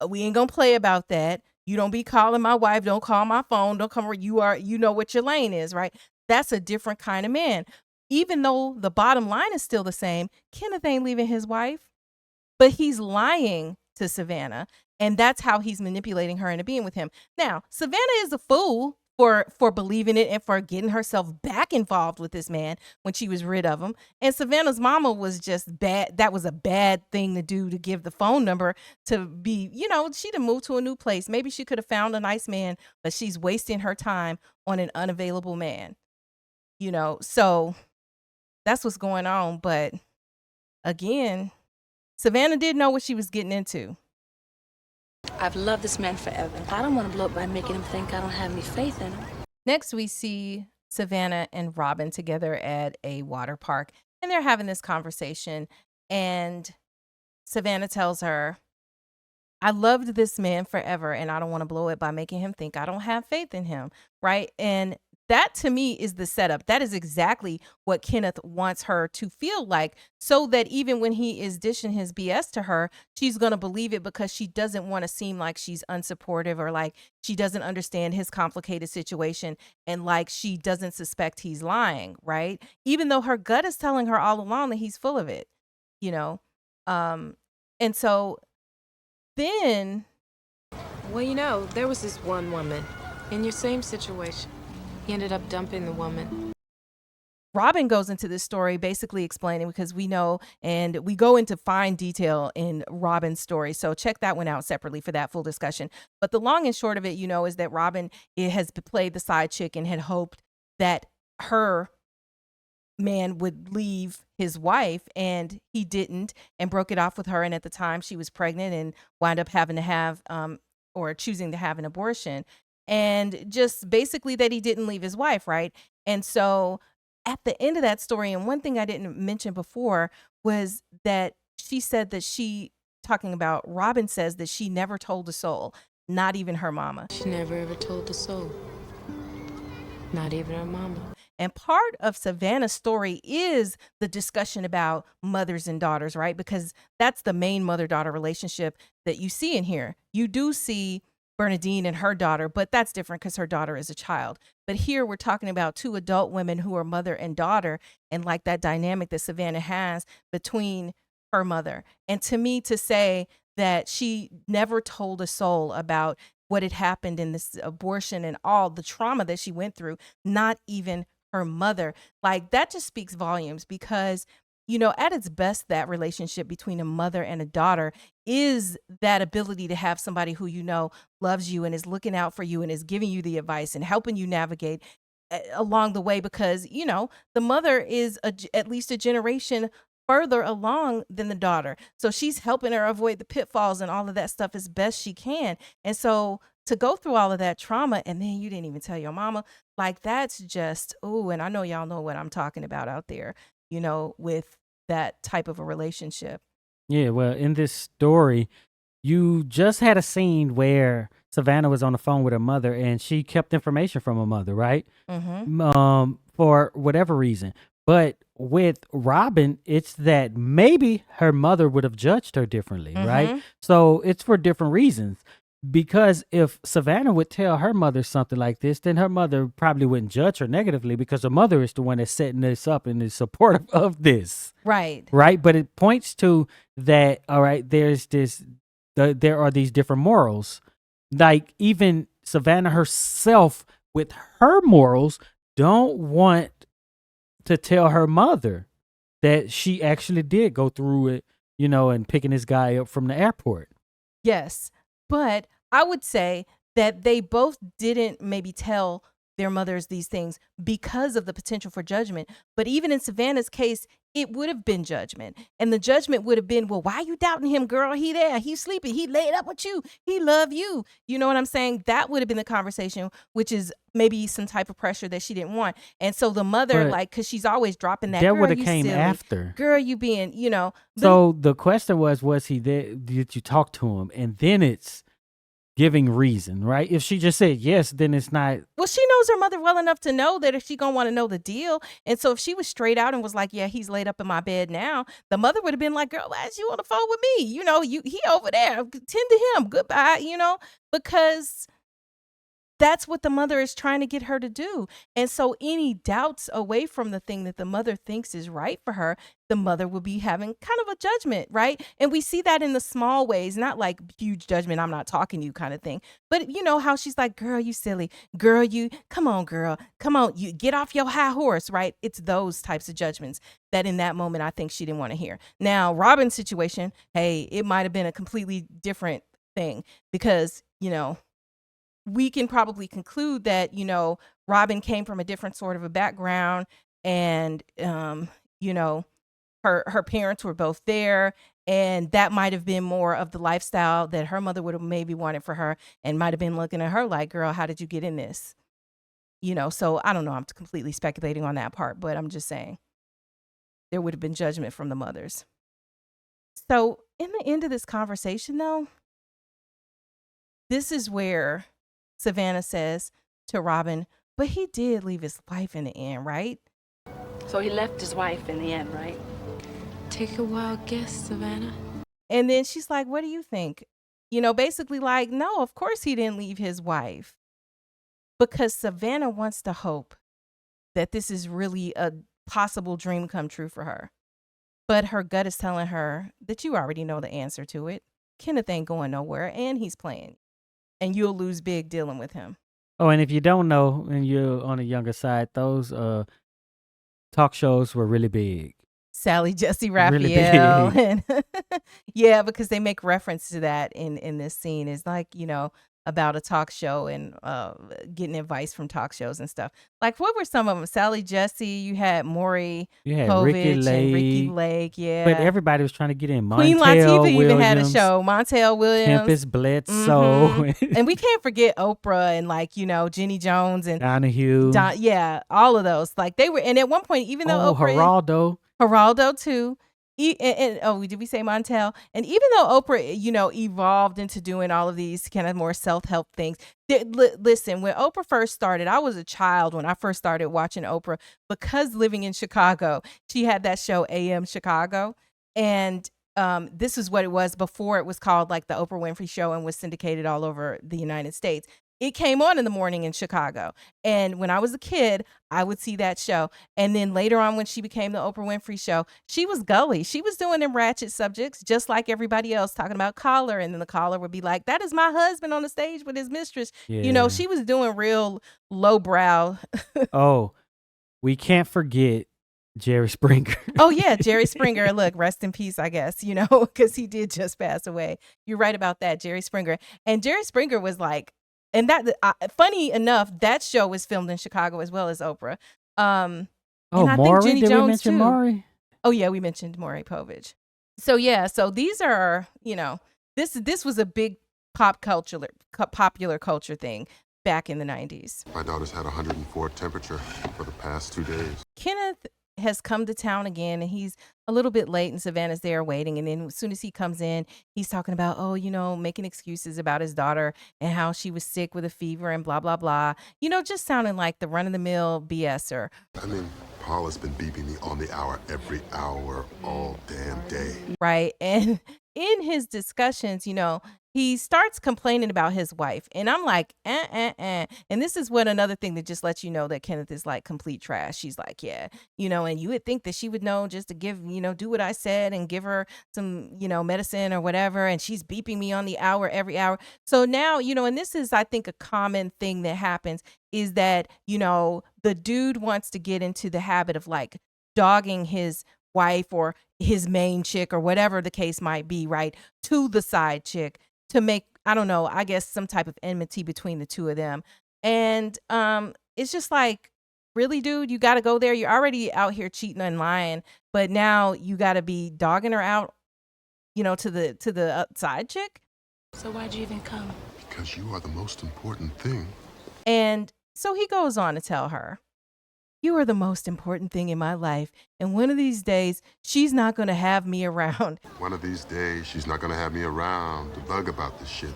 We ain't gonna play about that. You don't be calling my wife. Don't call my phone. Don't come where you know what your lane is, right? That's a different kind of man. Even though the bottom line is still the same, Kenneth ain't leaving his wife, but he's lying to Savannah. And that's how he's manipulating her into being with him. Now, Savannah is a fool for believing it and for getting herself back involved with this man when she was rid of him. And Savannah's mama was just bad. That was a bad thing to do, to give the phone number, to be, she'd have moved to a new place. Maybe she could have found a nice man, but she's wasting her time on an unavailable man. So that's what's going on. But again, Savannah did know what she was getting into. I've loved this man forever. I don't want to blow up by making him think I don't have any faith in him. Next, we see Savannah and Robin together at a water park, and they're having this conversation. And Savannah tells her, I loved this man forever, and I don't want to blow it by making him think I don't have faith in him, right? And that to me is the setup. That is exactly what Kenneth wants her to feel like, so that even when he is dishing his BS to her, she's going to believe it because she doesn't want to seem like she's unsupportive or like she doesn't understand his complicated situation and like she doesn't suspect he's lying, right? Even though her gut is telling her all along that he's full of it, you know? And so then, well, you know, there was this one woman in your same situation. He ended up dumping the woman. Robin goes into this story basically explaining, because we know, and we go into fine detail in Robin's story. So check that one out separately for that full discussion. But the long and short of it, is that Robin has played the side chick and had hoped that her man would leave his wife, and he didn't, and broke it off with her. And at the time she was pregnant and wound up having to have or choosing to have an abortion, and just basically that he didn't leave his wife, right? And so at the end of that story, and one thing I didn't mention before was that she said that talking about Robin, says that she never told a soul, not even her mama. She never ever told a soul, not even her mama. And part of Savannah's story is the discussion about mothers and daughters, right? Because that's the main mother-daughter relationship that you see in here. You do see Bernadine and her daughter, but that's different because her daughter is a child. But here we're talking about two adult women who are mother and daughter, and like that dynamic that Savannah has between her mother. And to me, to say that she never told a soul about what had happened in this abortion and all the trauma that she went through, not even her mother, like that just speaks volumes, because at its best, that relationship between a mother and a daughter is that ability to have somebody who loves you and is looking out for you and is giving you the advice and helping you navigate along the way, because the mother is at least a generation further along than the daughter, so she's helping her avoid the pitfalls and all of that stuff as best she can. And so to go through all of that trauma, and then you didn't even tell your mama, like that's just, and I know y'all know what I'm talking about out there, with that type of a relationship. Yeah, well, in this story, you just had a scene where Savannah was on the phone with her mother, and she kept information from her mother, right? Mm-hmm. For whatever reason. But with Robin, it's that maybe her mother would have judged her differently, right? So it's for different reasons. Because if Savannah would tell her mother something like this, then her mother probably wouldn't judge her negatively, because her mother is the one that's setting this up and is supportive of this. Right. Right. But it points to that, all right, there's there are these different morals. Like even Savannah herself with her morals don't want to tell her mother that she actually did go through it, and picking this guy up from the airport. Yes. But I would say that they both didn't maybe tell their mothers these things because of the potential for judgment. But even in Savannah's case, it would have been judgment. And the judgment would have been, well, why are you doubting him, girl? He there. He's sleeping. He laid up with you. He loved you. You know what I'm saying? That would have been the conversation, which is maybe some type of pressure that she didn't want. And so the mother, because she's always dropping that would have came silly. after. Girl, you being, So the question was he there? Did you talk to him? And then it's giving reason, right? If she just said yes, then it's not. Well, she knows her mother well enough to know that if she gonna want to know the deal. And so if she was straight out and was like, yeah, he's laid up in my bed now, the mother would have been like, girl, why is you on the phone with me? He over there. Tend to him. Goodbye, because that's what the mother is trying to get her to do. And so any doubts away from the thing that the mother thinks is right for her, the mother will be having kind of a judgment, right? And we see that in the small ways, not like huge judgment, I'm not talking to you kind of thing. But how she's like, girl, you silly. Girl, come on, girl. Come on, you get off your high horse, right? It's those types of judgments that in that moment I think she didn't want to hear. Now, Robin's situation, hey, it might have been a completely different thing, because, we can probably conclude that, Robin came from a different sort of a background, and, her parents were both there, and that might have been more of the lifestyle that her mother would have maybe wanted for her, and might have been looking at her like, girl, how did you get in this? So I don't know. I'm completely speculating on that part, but I'm just saying there would have been judgment from the mothers. So in the end of this conversation, though, this is where Savannah says to Robin, but he did leave his wife in the end, right? So he left his wife in the end, right? Take a wild guess, Savannah. And then she's like, what do you think? Basically like, no, of course he didn't leave his wife. Because Savannah wants to hope that this is really a possible dream come true for her. But her gut is telling her that you already know the answer to it. Kenneth ain't going nowhere, and he's playing. And you'll lose big dealing with him. Oh, and if you don't know, and you're on the younger side, those talk shows were really big. Sally Jesse Really Raphael. big. And yeah, because they make reference to that in this scene. It's like, about a talk show and getting advice from talk shows and stuff. Like, what were some of them? Sally Jesse, you had Maury You had Povich Ricky and Ricky Lake. Lake, yeah. But everybody was trying to get in. Queen Montel Latifah even had a Williams, show. Montel Williams. Tempest Bledsoe. Mhm. And we can't forget Oprah and like, Jenny Jones and Donahue. yeah, all of those. Like they were, and at one point, even though Oprah Geraldo. too. Did we say Montel? And even though Oprah, evolved into doing all of these kind of more self-help things. Listen, when Oprah first started, I was a child when I first started watching Oprah because living in Chicago, she had that show AM Chicago. And this is what it was before it was called like the Oprah Winfrey Show and was syndicated all over the United States. It came on in the morning in Chicago. And when I was a kid, I would see that show. And then later on, when she became the Oprah Winfrey Show, she was gully. She was doing them ratchet subjects, just like everybody else, talking about caller. And then the caller would be like, that is my husband on the stage with his mistress. Yeah. She was doing real lowbrow. Oh, we can't forget Jerry Springer. Oh, yeah, Jerry Springer. Look, rest in peace, I guess, because he did just pass away. You're right about that, Jerry Springer. And Jerry Springer was like, and that funny enough, that show was filmed in Chicago as well as Oprah. And I Maury? think Jenny Did Jones we mention too. Maury? Oh yeah, we mentioned Maury Povich. So yeah, so these are this was a big popular culture thing back in the 90s. My daughter's had 104 temperature for the past 2 days. Kenneth has come to town again, and he's a little bit late, and Savannah's there waiting. And then as soon as he comes in, he's talking about, making excuses about his daughter and how she was sick with a fever and blah, blah, blah. Just sounding like the run-of-the-mill BSer. I mean, Paul has been beeping me on the hour every hour all damn day. Right. And in his discussions, he starts complaining about his wife. And I'm like, And this is another thing that just lets you know that Kenneth is like complete trash. She's like, yeah, and you would think that she would know just to give, do what I said and give her some, medicine or whatever. And she's beeping me on the hour every hour. So now, and this is, I think, a common thing that happens is that, the dude wants to get into the habit of like dogging his wife or his main chick or whatever the case might be, right, to the side chick to make, I don't know, I guess some type of enmity between the two of them. And it's just like, really, dude, you got to go there. You're already out here cheating and lying, but now you got to be dogging her out, to the side chick. So why'd you even come? Because you are the most important thing. And so he goes on to tell her, you are the most important thing in my life. And one of these days, she's not going to have me around. One of these days, she's not going to have me around to bug about this shit.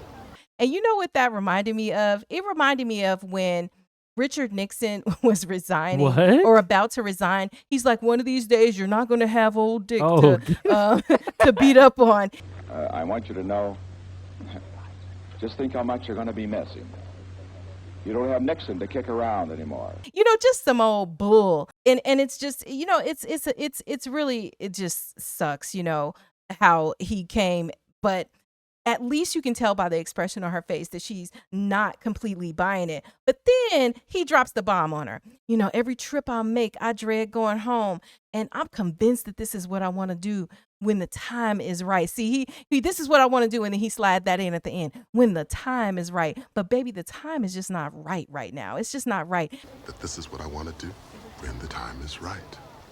And you know what that reminded me of? It reminded me of when Richard Nixon was resigning or about to resign. He's like, one of these days, you're not going to have old Dick to beat up on. I want you to know, just think how much you're going to be missing. You don't have Nixon to kick around anymore. Just some old bull. And it's just, it's really, it just sucks, how he came. But at least you can tell by the expression on her face that she's not completely buying it. But then he drops the bomb on her. Every trip I make, I dread going home. And I'm convinced that this is what I want to do when the time is right. See, he this is what I want to do. And then he slide that in at the end when the time is right. But baby, the time is just not right now. It's just not right. But this is what I want to do when the time is right.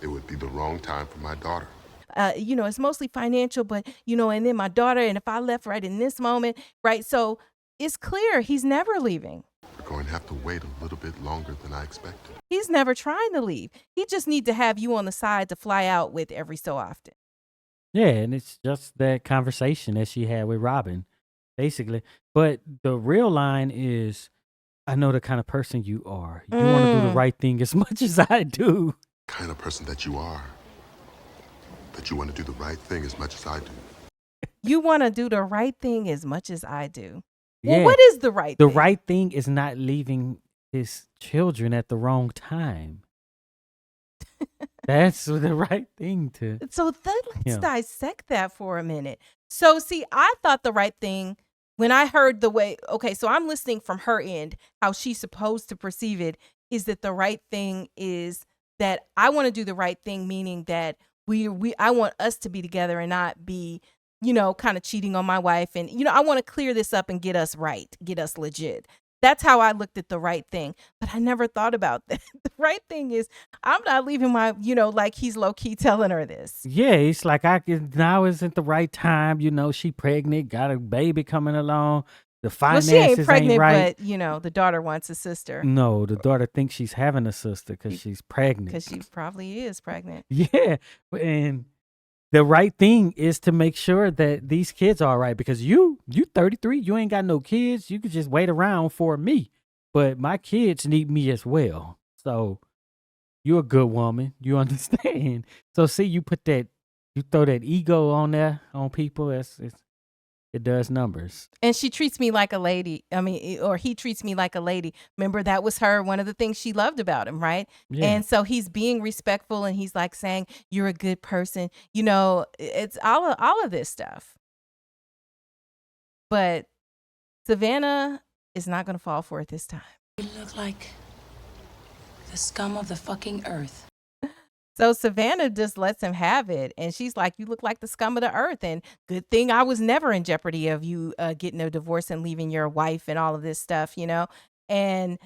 It would be the wrong time for my daughter. It's mostly financial, but, and then my daughter, and if I left right in this moment, right? So it's clear he's never leaving. We're going to have to wait a little bit longer than I expected. He's never trying to leave. He just needs to have you on the side to fly out with every so often. Yeah, and it's just that conversation that she had with Robin. basically. But the real line is, I know the kind of person you are. You want to do the right thing as much as I do. Kind of person that you are. That you want to do the right thing as much as I do. You want to do the right thing as much as I do. Yeah. Well, what is the right The thing? right thing is not leaving his children at the wrong time. That's the right thing to. So let's Yeah. dissect that for a minute. So see, I thought the right thing when I heard the way, okay, so I'm listening from her end, how she's supposed to perceive it is that the right thing is that I want to do the right thing, meaning that I want us to be together and not be, kind of cheating on my wife. And, I want to clear this up and get us right, get us legit. That's how I looked at the right thing. But I never thought about that. The right thing is I'm not leaving my, like he's low key telling her this. Yeah, it's like now isn't the right time. She pregnant, got a baby coming along. The finances Well, she ain't pregnant, right. but, the daughter wants a sister. No, the daughter thinks she's having a sister because she's pregnant. Because she probably is pregnant. Yeah, and the right thing is to make sure that these kids are all right, because you 33, you ain't got no kids. You could just wait around for me, but my kids need me as well. So you're a good woman. You understand. So see, you throw that ego on there on people. It does numbers. And she treats me like a lady. Or he treats me like a lady. Remember, that was one of the things she loved about him, right? Yeah. And so he's being respectful and he's like saying, you're a good person. It's all of this stuff. But Savannah is not going to fall for it this time. You look like the scum of the fucking earth. So Savannah just lets him have it. And she's like, you look like the scum of the earth. And good thing I was never in jeopardy of you getting a divorce and leaving your wife and all of this stuff, And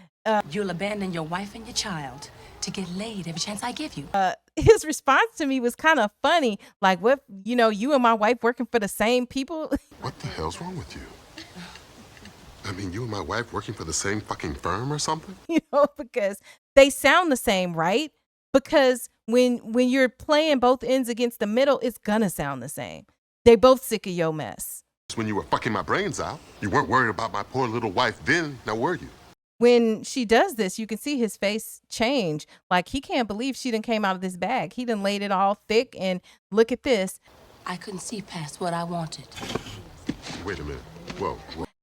you'll abandon your wife and your child to get laid every chance I give you. His response to me was kind of funny. Like, what, you and my wife working for the same people? What the hell's wrong with you? I mean, you and my wife working for the same fucking firm or something? Because they sound the same, right? Because when you're playing both ends against the middle, it's gonna sound the same. They both sick of your mess. When you were fucking my brains out, you weren't worried about my poor little wife then, now were you? When she does this, you can see his face change. Like, he can't believe she done came out of this bag. He done laid it all thick, and look at this. I couldn't see past what I wanted. Wait a minute. Whoa.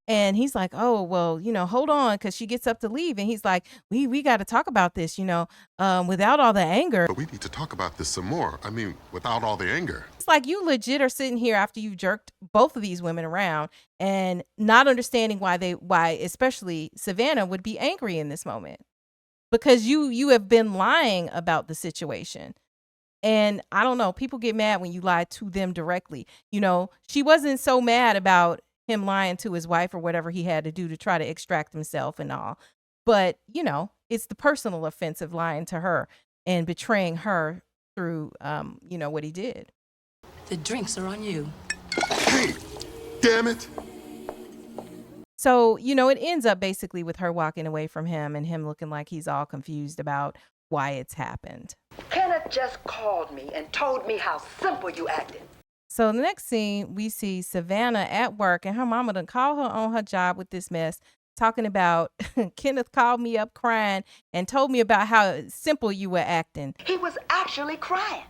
And he's like, oh, well, hold on, because she gets up to leave. And he's like, we got to talk about this, without all the anger. But we need to talk about this some more. I mean, without all the anger. It's like you legit are sitting here after you jerked both of these women around and not understanding why especially Savannah would be angry in this moment. Because you have been lying about the situation. And I don't know, people get mad when you lie to them directly. She wasn't so mad about him lying to his wife or whatever he had to do to try to extract himself and all. But, it's the personal offense of lying to her and betraying her through, what he did. The drinks are on you. Hey, damn it. So, it ends up basically with her walking away from him and him looking like he's all confused about why it's happened. Kenneth just called me and told me how simple you acted. So the next scene, we see Savannah at work, and her mama done called her on her job with this mess, talking about Kenneth called me up crying and told me about how simple you were acting. He was actually crying.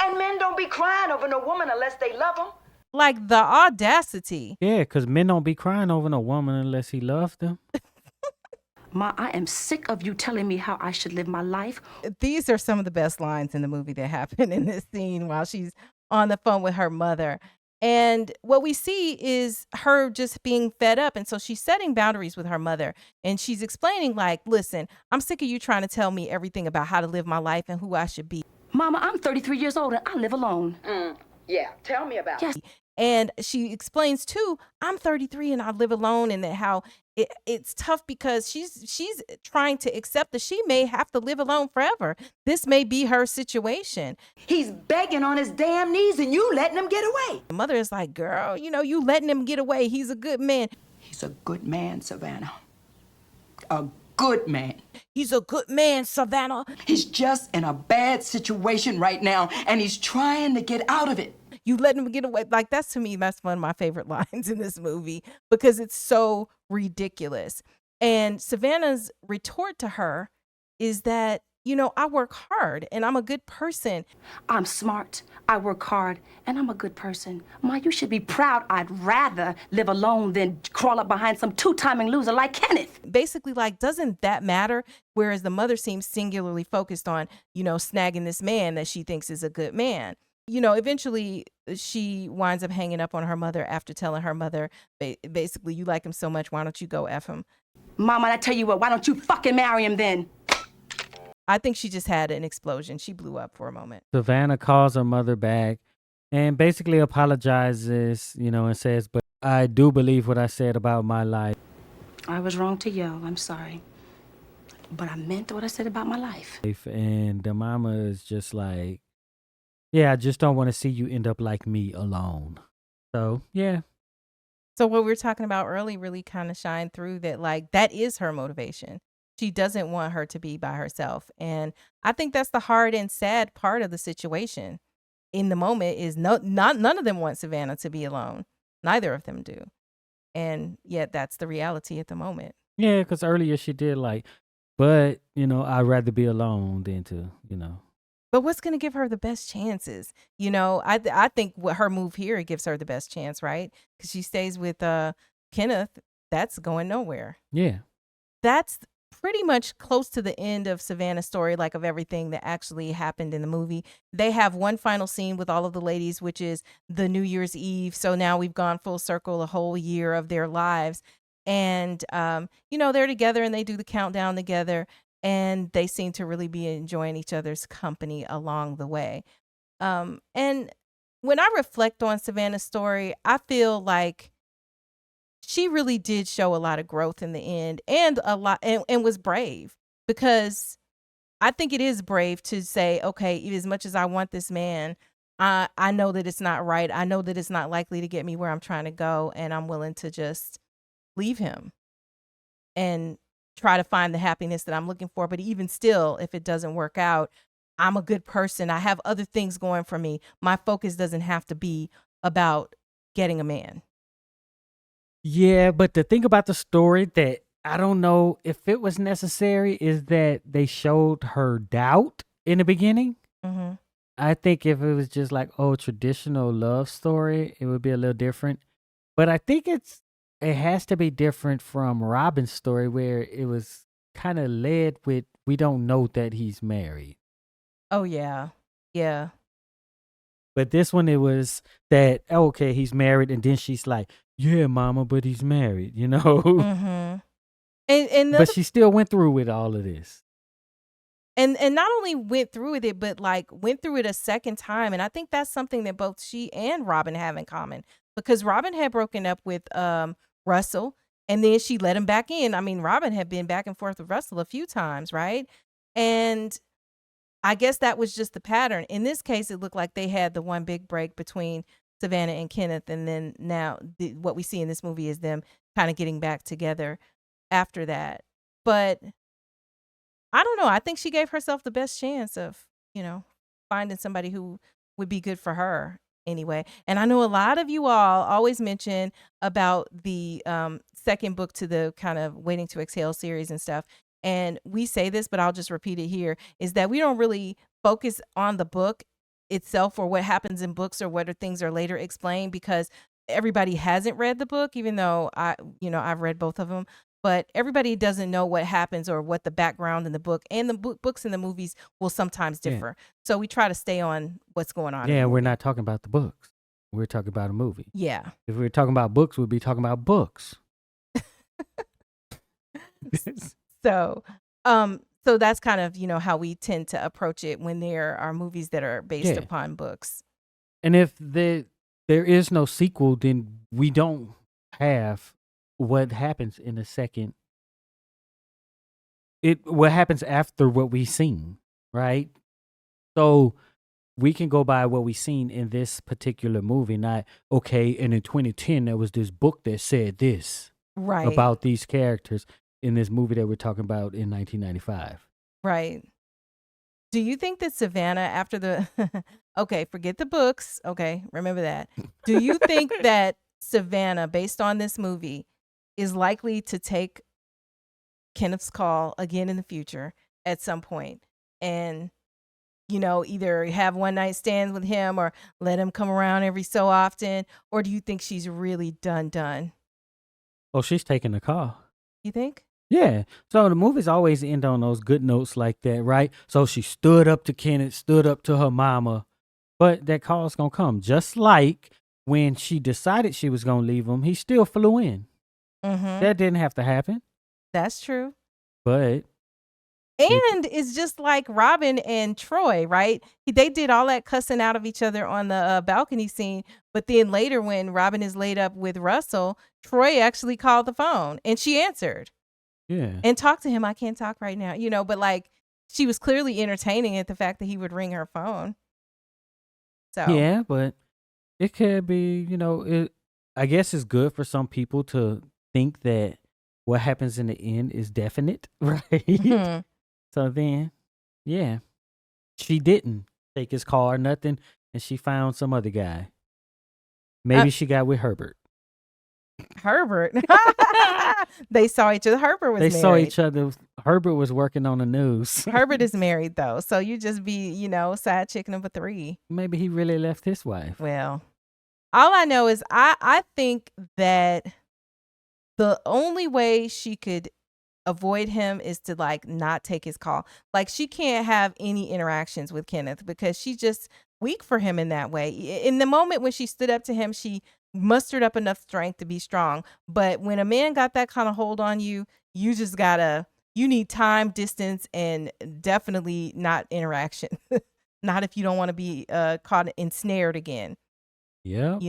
And men don't be crying over no woman unless they love them. Like, the audacity. Yeah, because men don't be crying over no woman unless he loves them. Ma, I am sick of you telling me how I should live my life. These are some of the best lines in the movie that happen in this scene while she's on the phone with her mother. And what we see is her just being fed up. And so she's setting boundaries with her mother. And she's explaining, like, listen, I'm sick of you trying to tell me everything about how to live my life and who I should be. Mama, I'm 33 years old and I live alone. Yeah, tell me about it. And she explains too, I'm 33 and I live alone, and that how it's tough because she's trying to accept that she may have to live alone forever. This may be her situation. He's begging on his damn knees and you letting him get away. The mother is like, girl, you letting him get away. He's a good man. He's a good man, Savannah. A good man. He's a good man, Savannah. He's just in a bad situation right now and he's trying to get out of it. You let him get away. Like, that's, to me, that's one of my favorite lines in this movie because it's so ridiculous. And Savannah's retort to her is that, I work hard and I'm a good person. I'm smart, I work hard, and I'm a good person. Ma, you should be proud. I'd rather live alone than crawl up behind some two-timing loser like Kenneth. Basically, like, doesn't that matter? Whereas the mother seems singularly focused on, snagging this man that she thinks is a good man. Eventually she winds up hanging up on her mother after telling her mother, basically, you like him so much, why don't you go F him? Mama, I tell you what, why don't you fucking marry him then? I think she just had an explosion. She blew up for a moment. Savannah calls her mother back and basically apologizes, and says, but I do believe what I said about my life. I was wrong to yell. I'm sorry. But I meant what I said about my life. And the mama is just like, yeah, I just don't want to see you end up like me alone. So, yeah. So what we were talking about early really kind of shined through that, like, that is her motivation. She doesn't want her to be by herself. And I think that's the hard and sad part of the situation in the moment is none of them want Savannah to be alone. Neither of them do. And yet that's the reality at the moment. Yeah, because earlier she did but, I'd rather be alone than to, But what's going to give her the best chances? I think what her move here gives her the best chance, right? Because she stays with Kenneth. That's going nowhere. Yeah. That's pretty much close to the end of Savannah's story, like of everything that actually happened in the movie. They have one final scene with all of the ladies, which is the New Year's Eve. So now we've gone full circle, a whole year of their lives. And, they're together and they do the countdown together. And they seem to really be enjoying each other's company along the way. And when I reflect on Savannah's story, I feel like she really did show a lot of growth in the end and and was brave, because I think it is brave to say, okay, as much as I want this man, I know that it's not right. I know that it's not likely to get me where I'm trying to go. And I'm willing to just leave him and try to find the happiness that I'm looking for. But even still, if it doesn't work out, I'm a good person. I have other things going for me. My focus doesn't have to be about getting a man. Yeah, but the thing about the story that I don't know if it was necessary is that they showed her doubt in the beginning. Mm-hmm. I think if it was just like, traditional love story, it would be a little different. But I think it has to be different from Robin's story, where it was kind of led with, we don't know that he's married. Oh, yeah. Yeah. But this one, it was that, okay, he's married. And then she's like, yeah, mama, but he's married, Mm-hmm. And but she still went through with all of this. And not only went through with it, but went through it a second time. And I think that's something that both she and Robin have in common, because Robin had broken up with Russell and then she let him back in. I mean, Robin had been back and forth with Russell a few times, right? And I guess that was just the pattern. In this case, it looked like they had the one big break between Savannah and Kenneth. And then now what we see in this movie is them kind of getting back together after that. But I don't know. I think she gave herself the best chance of, finding somebody who would be good for her anyway. And I know a lot of you all always mention about the second book to the kind of Waiting to Exhale series and stuff. And we say this, but I'll just repeat it here, is that we don't really focus on the book itself or what happens in books or whether things are later explained, because everybody hasn't read the book, even though I've read both of them. But everybody doesn't know what happens or what the background in the book and the books and the movies will sometimes differ. Yeah. So we try to stay on what's going on. Yeah, we're not talking about the books. We're talking about a movie. Yeah. If we were talking about books, we'd be talking about books. So that's kind of, how we tend to approach it when there are movies that are based upon books. And if there is no sequel, then we don't have what happens in the second. What happens after what we've seen, right? So we can go by what we've seen in this particular movie, not, okay, and in 2010, there was this book that said this about these characters in this movie that we're talking about in 1995. Right. Do you think that Savannah, after the okay, forget the books. Okay, remember that. Do you think that Savannah, based on this movie, is likely to take Kenneth's call again in the future at some point and, either have one night stands with him or let him come around every so often? Or do you think she's really done? Oh, she's taking the call. You think? Yeah. So the movies always end on those good notes like that, right? So she stood up to Kenneth, stood up to her mama, but that call's gonna come. Just like when she decided she was gonna leave him, he still flew in. Mm-hmm. That didn't have to happen, That's true. but And it's just like Robin and Troy, right? They did all that cussing out of each other on the balcony scene. But then later, when Robin is laid up with Russell, Troy actually called the phone and she answered yeah. and talked to him. I can't talk right now, but like she was clearly entertaining at the fact that he would ring her phone. So, Yeah, but it could be, I guess it's good for some people to think that what happens in the end is definite, right? mhm. So then, yeah, she didn't take his car or nothing, and she found some other guy. Maybe she got with Herbert. Herbert. They saw each other. Herbert was They married. saw each other. Herbert was working on the news. Herbert is married, though. So you just be, side chick number 3. Maybe he really left his wife. Well, all I know is I think that the only way she could avoid him is to like not take his call. Like she can't have any interactions with Kenneth because she's just weak for him in that way. In the moment when she stood up to him, she mustered up enough strength to be strong. But when a man got that kind of hold on you, you just you need time, distance, and definitely not interaction. Not if you don't want to be caught ensnared again. Yeah.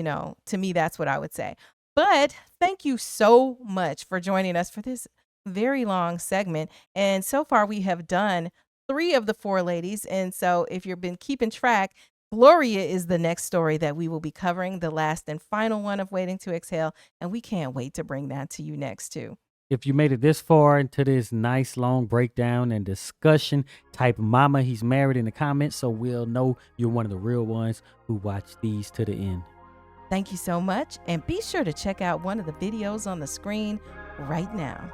To me, that's what I would say. But thank you so much for joining us for this very long segment. And so far, we have done 3 of the 4 ladies. And so if you've been keeping track, Gloria is the next story that we will be covering, the last and final one of Waiting to Exhale. And we can't wait to bring that to you next, too. If you made it this far into this nice long breakdown and discussion, type mama he's married in the comments so we'll know you're one of the real ones who watch these to the end. Thank you so much. And be sure to check out one of the videos on the screen right now.